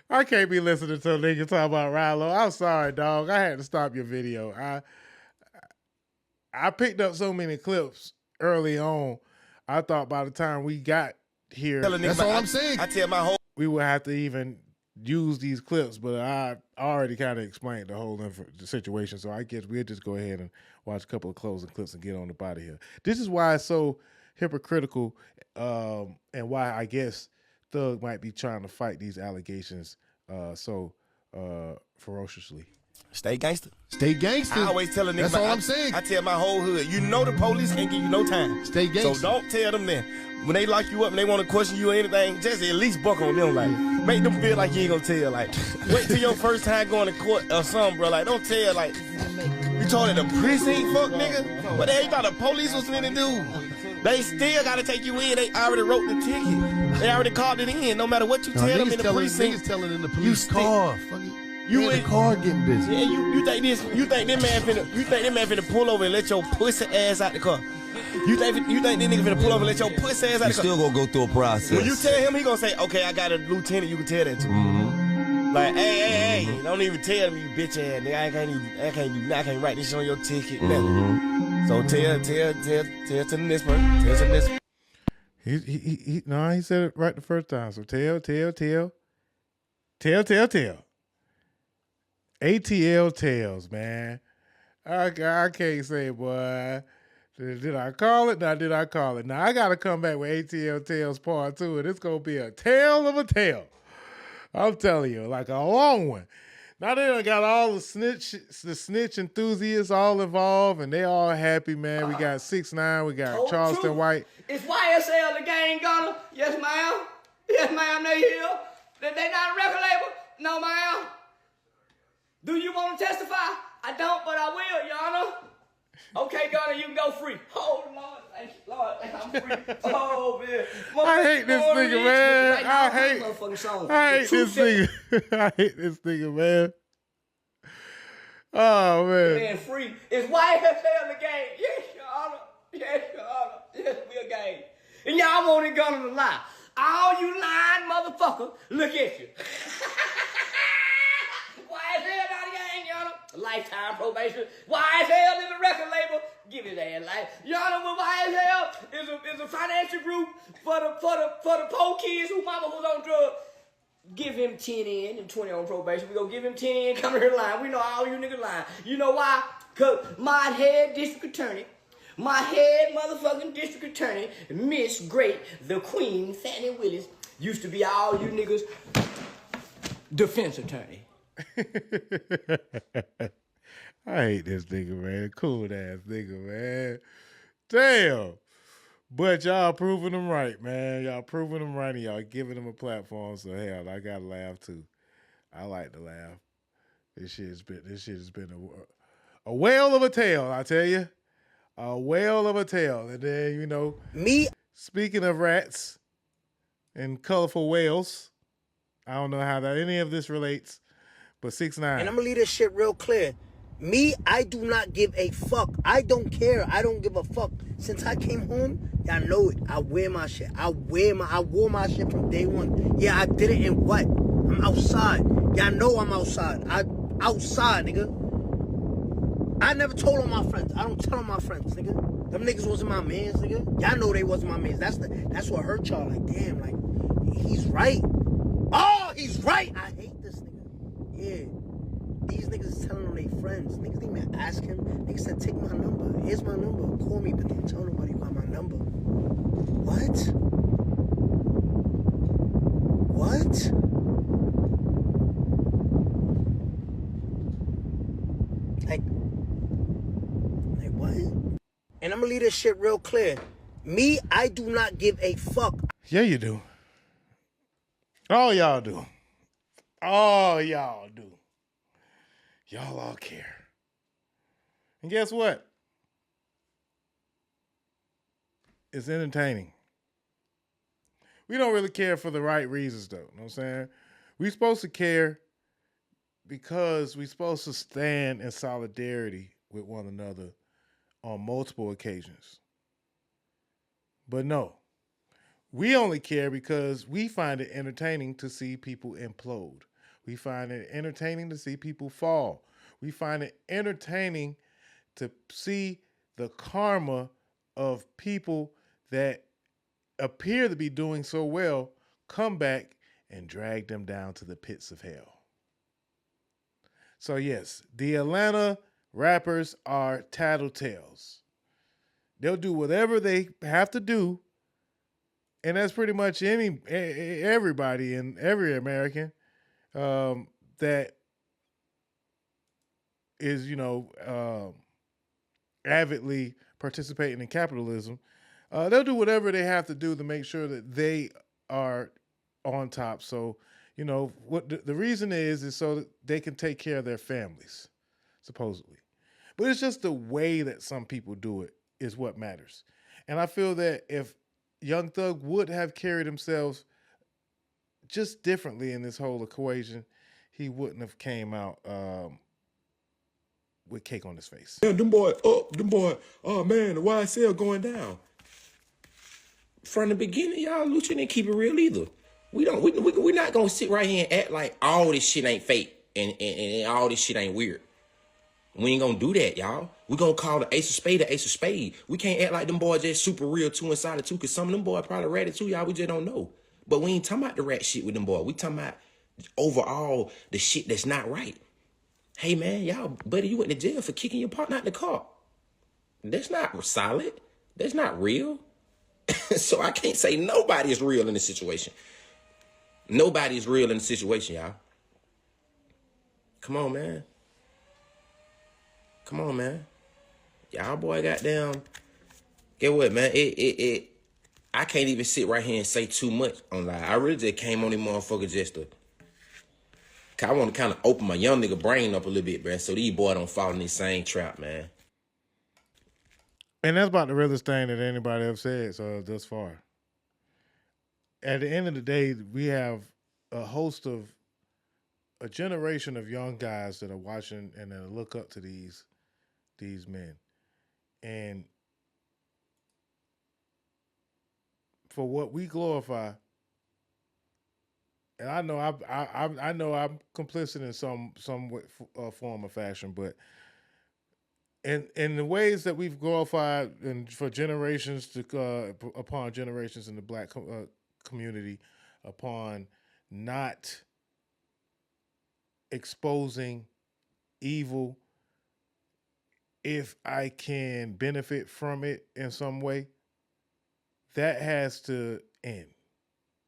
I can't be listening to a nigga talk about Rallo. I'm sorry, dog. I had to stop your video. I picked up so many clips early on. I thought by the time we got here, that's all I'm saying. I tell my whole we would have to even use these clips, but I already kind of explained the whole situation. So I guess we'll just go ahead and watch a couple of closing clips and get on up out of here. This is why it's so hypocritical, and why I guess Thug might be trying to fight these allegations so ferociously. Stay gangster. Stay gangster. I always tell a nigga. That's all I'm saying. I tell my whole hood, the police can't give you no time. Stay gangster. So don't tell them that. When they lock you up and they want to question you or anything, just at least buck on them. Like, make them feel like you ain't gonna tell. Like, wait till your first time going to court or something, bro. Like, don't tell. Like, you told it the precinct, fuck nigga. What the hell you thought the police was finna do? They still got to take you in. They already wrote the ticket. They already called it in. No matter what you tell them in the precinct. Niggas telling in the police car. You in the car getting busy. Yeah, you think this man finna pull over and let your pussy ass out the car. You think this nigga finna pull over and let your pussy ass out the car. You still gonna go through a process. When you tell him, he gonna say, okay, I got a lieutenant you can tell that to. Like, hey, don't even tell me, you bitch ass nigga. I can't write this shit on your ticket. So tell to the next person. Tell to the next. He said it right the first time. So tell. ATL tells, man. I can't say, boy. Did I call it? Now, did I call it? Now, I got to come back with ATL Tales Part 2, and it's going to be a tale of a tale. I'm telling you, like a long one. Now, they done got all the snitch enthusiasts all involved, and they all happy, man. We got 6ix9ine, we got Charleston White. Is YSL the gang gunner? Yes, ma'am. Yes, ma'am, they here. They not a record label? No, ma'am. Do you want to testify? I don't, but I will, Your Honor. Okay, Gunner, you can go free. Oh, Lord, thank you, Lord, I'm free. Oh, man. I hate this nigga, man. I hate this nigga. I hate this nigga, man. Oh, man. Man, free. Is YSL the gang? Yes, Your Honor. Yes, Your Honor. Yes, we a gang. And y'all wanted Gunner to lie. All you lying motherfuckers, look at you. YSL not a gang, Your Honor. Lifetime probation. YSL is a record label. Give his ass life. Your Honor, with YSL is a financial group for the poor kids whose mama was on drugs. Give him 10 in and 20 on probation. We gonna give him 10 in, come here lying. We know all you niggas lying. You know why? Cause my head district attorney, Miss Great, the Queen, Fannie Willis, used to be all you niggas defense attorney. I hate this nigga, man. Cool ass nigga, man. Damn. But y'all proving them right, man. Y'all proving them right, and y'all giving them a platform. So hell, I gotta laugh too. I like to laugh. This shit has been a whale of a tale, I tell you. A whale of a tale. And then, you know, speaking of rats and colorful whales, I don't know how that any of this relates, but 6ix9ine. And I'm gonna leave this shit real clear. I do not give a fuck. I don't care. I don't give a fuck. Since I came home, y'all know it. I wear my shit. I wore my shit from day one. Yeah, I did it in what? I'm outside. Y'all know I'm outside. Outside, nigga. I never told on my friends. I don't tell on my friends, nigga. Them niggas wasn't my mans, nigga. Y'all know they wasn't my mans. That's what hurt y'all. Like, damn, like, he's right. Oh, he's right. I hate this nigga. Yeah. These niggas is telling on their friends. Niggas didn't even ask him. Niggas said, take my number. Here's my number. Call me, but don't tell nobody you got my number. What? Like what? And I'm gonna leave this shit real clear. I do not give a fuck. Yeah, you do. All y'all do. All y'all do. Y'all all care. And guess what? It's entertaining. We don't really care for the right reasons, though. You know what I'm saying? We're supposed to care because we're supposed to stand in solidarity with one another on multiple occasions. But no, we only care because we find it entertaining to see people implode. We find it entertaining to see people fall. We find it entertaining to see the karma of people that appear to be doing so well come back and drag them down to the pits of hell. So yes, the Atlanta rappers are tattletales. They'll do whatever they have to do, and that's pretty much everybody and every American that is, avidly participating in capitalism. They'll do whatever they have to do to make sure that they are on top. So, what the reason is so that they can take care of their families, supposedly. But it's just the way that some people do it is what matters. And I feel that if Young Thug would have carried himself just differently in this whole equation, he wouldn't have came out with cake on his face. Yeah, them boy, oh man, the YSL going down. From the beginning, y'all, Lucha didn't keep it real either. We're not gonna sit right here and act like all this shit ain't fake and all this shit ain't weird. We ain't gonna do that, y'all. We gonna call the ace of spade. We can't act like them boys just super real two inside of two, cause some of them boys probably ratted too, y'all. We just don't know. But we ain't talking about the rat shit with them boys. We talking about overall the shit that's not right. Hey man, y'all, buddy, you went to jail for kicking your partner out the car. That's not solid. That's not real. So I can't say nobody is real in this situation. Nobody is real in the situation, y'all. Come on, man. Come on, man. Y'all boy goddamn. Get what, man? I can't even sit right here and say too much on live. I really just came on this motherfucker just to. Cause I want to kind of open my young nigga brain up a little bit, man, so these boys don't fall in this same trap, man. And that's about the realest thing that anybody ever said thus far. At the end of the day, we have a generation of young guys that are watching and that look up to these men. And for what we glorify, and I know I'm complicit in some form or fashion, but in the ways that we've glorified and for generations upon generations in the black community, upon not exposing evil, if I can benefit from it in some way, that has to end.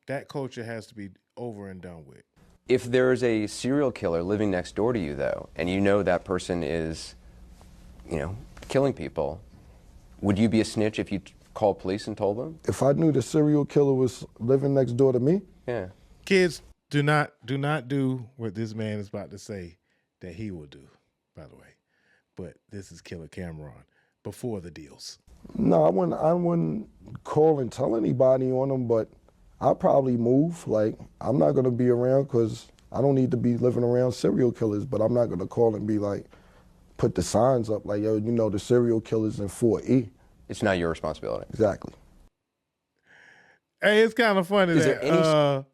That culture has to be over and done with. If there's a serial killer living next door to you, though, and you know that person is, killing people, would you be a snitch if you called police and told them? If I knew the serial killer was living next door to me? Yeah. Kids, do not do what this man is about to say that he will do, by the way. But this is Killer Cameron before the deals. No, I wouldn't call and tell anybody on them, but I'll probably move. Like, I'm not going to be around because I don't need to be living around serial killers, but I'm not going to call and be like, put the signs up like, yo, the serial killer's in 4E. It's not your responsibility. Exactly. Hey, it's kind of funny that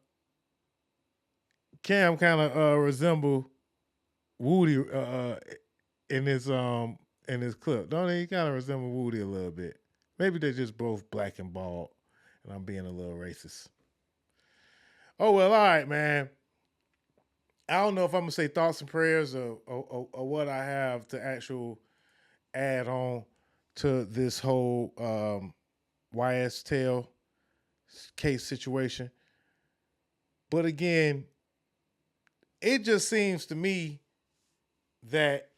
Cam kind of resemble Woody in this clip. Don't he? He kind of resemble Woody a little bit. Maybe they're just both black and bald, and I'm being a little racist. Oh, well, all right, man. I don't know if I'm going to say thoughts and prayers or what I have to actual add on to this whole YS Tail case situation. But again, it just seems to me that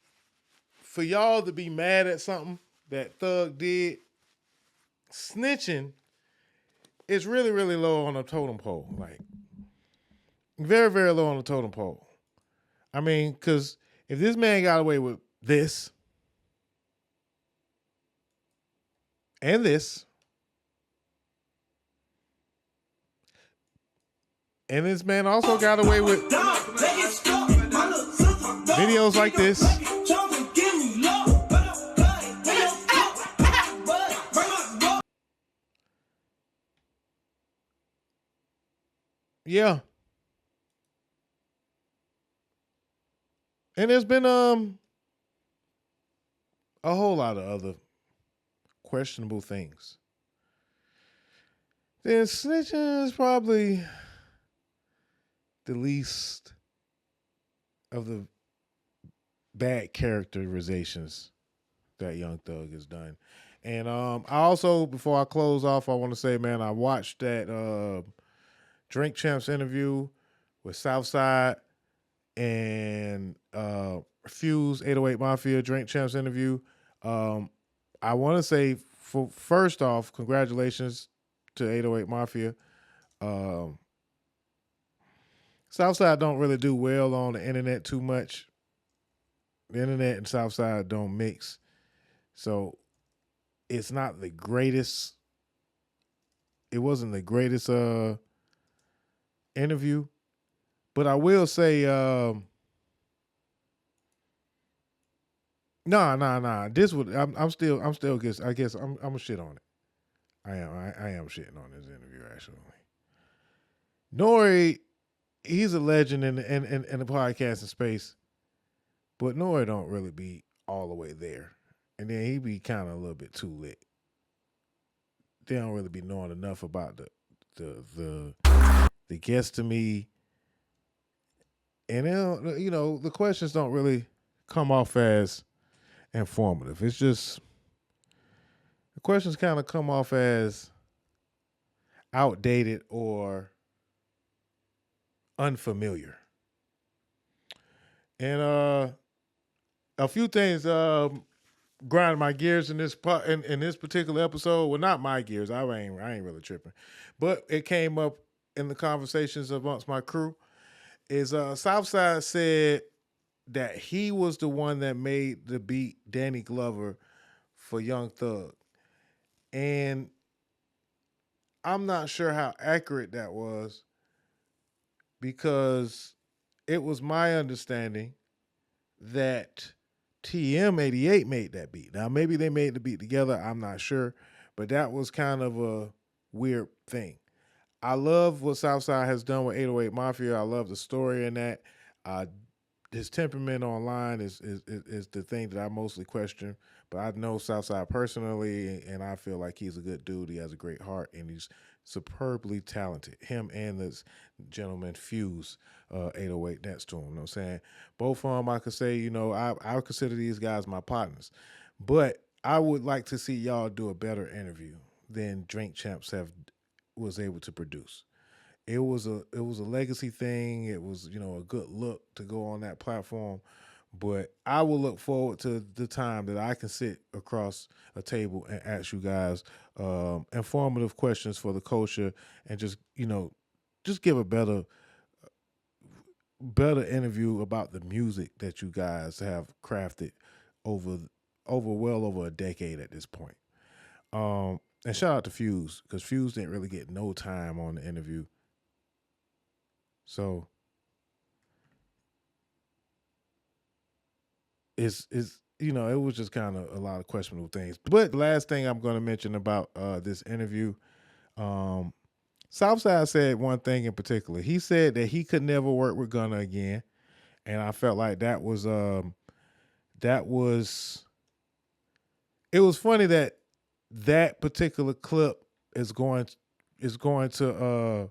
for y'all to be mad at something that Thug did, snitching is really, really low on the totem pole. Like, very, very low on the totem pole. I mean, because if this man got away with this and this, and this man also got away with videos like this, yeah. And there's been a whole lot of other questionable things. Then snitching is probably the least of the bad characterizations that Young Thug has done. And I also, before I close off, I want to say, man, I watched that DrinkChamps interview with Southside and Fuse 808 Mafia DrinkChamps interview. I want to say, first off, congratulations to 808 Mafia. Southside don't really do well on the internet too much. The internet and Southside don't mix. So it's not the greatest the greatest interview, but I will say nah. This would I'm still I guess I'm a shit on it. I am shitting on this interview actually. Nori, he's a legend in the podcasting space, but Nori don't really be all the way there, and then he be kind of a little bit too lit. They don't really be knowing enough about the guest to me, and the questions don't really come off as informative. It's just the questions kind of come off as outdated or unfamiliar. And a few things grinding my gears in this particular episode. Well, not my gears. I ain't really tripping, but it came up in the conversations amongst my crew. Is Southside said that he was the one that made the beat Danny Glover for Young Thug, and I'm not sure how accurate that was, because it was my understanding that TM88 made that beat. Now, maybe they made the beat together. I'm not sure, but that was kind of a weird thing. I love what Southside has done with 808 Mafia. I love the story in that. His temperament online is the thing that I mostly question, but I know Southside personally, and I feel like he's a good dude. He has a great heart, and he's superbly talented. Him and this gentleman Fuse, 808 next to him. You know what I'm saying? Both of them, I could say, I consider these guys my partners. But I would like to see y'all do a better interview than DrinkChamps was able to produce. It was a legacy thing. It was, a good look to go on that platform. But I will look forward to the time that I can sit across a table and ask you guys informative questions for the culture, and just give a better interview about the music that you guys have crafted over a decade at this point. And shout out to Fuse, because Fuse didn't really get no time on the interview. So it was just kind of a lot of questionable things. But the last thing I'm going to mention about this interview, Southside said one thing in particular. He said that he could never work with Gunna again, and I felt like it was funny that particular clip is going to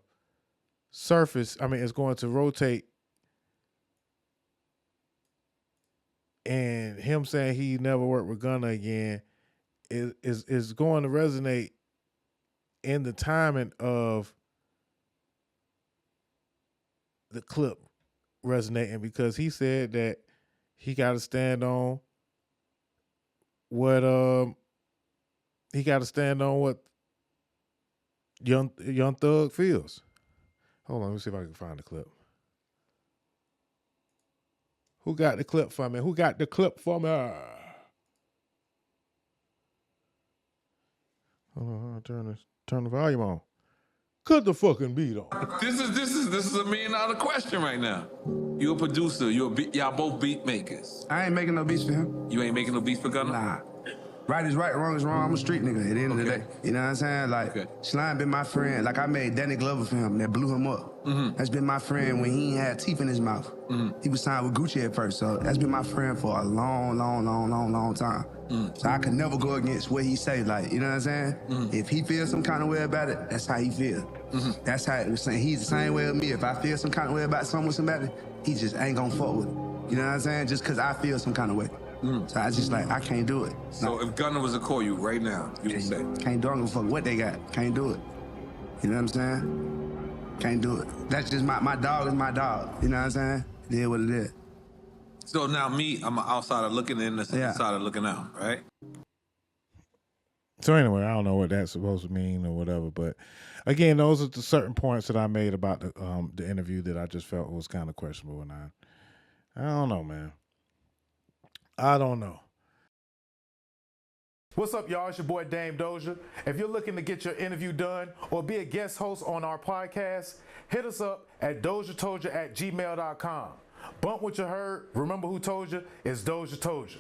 surface. I mean, it's going to rotate, and him saying he never worked with Gunna again is going to resonate in the timing of the clip resonating, because he said that he got to stand on what Young Thug feels. Hold on, let me see if I can find the clip. Who got the clip for me? Hold on, turn the volume on. Cut the fucking beat on. This is $1 million question right now. You a producer. Y'all both beat makers. I ain't making no beats for him. You ain't making no beats for Gunna? Nah. Right is right, wrong is wrong. I'm a street nigga at the end of the day. You know what I'm saying? Like, Slime been my friend. Like, I made Danny Glover for him that blew him up. Mm-hmm. That's been my friend when he ain't had teeth in his mouth. Mm-hmm. He was signed with Gucci at first, so that's been my friend for a long time. Mm-hmm. So I could never go against what he say, like, you know what I'm saying? Mm-hmm. If he feels some kind of way about it, that's how he feel. Mm-hmm. That's how he's the same way with me. If I feel some kind of way about something with somebody, he just ain't gonna fuck with it. You know what I'm saying? Just cause I feel some kind of way. So I just I can't do it. So if Gunna was to call you right now, you would say? Can't do it. I don't give a fuck what they got. Can't do it. You know what I'm saying? Can't do it. That's just my dog is my dog. You know what I'm saying? It is what it is. So now I'm an outsider looking in, the insider looking out, right? So anyway, I don't know what that's supposed to mean or whatever, but again, those are the certain points that I made about the interview that I just felt was kind of questionable, and I don't know, man. I don't know. What's up, y'all? It's your boy Dame Dozha. If you're looking to get your interview done or be a guest host on our podcast, hit us up at DozhaToldya@gmail.com. Bump what you heard. Remember who told you? It's Dozha Told You.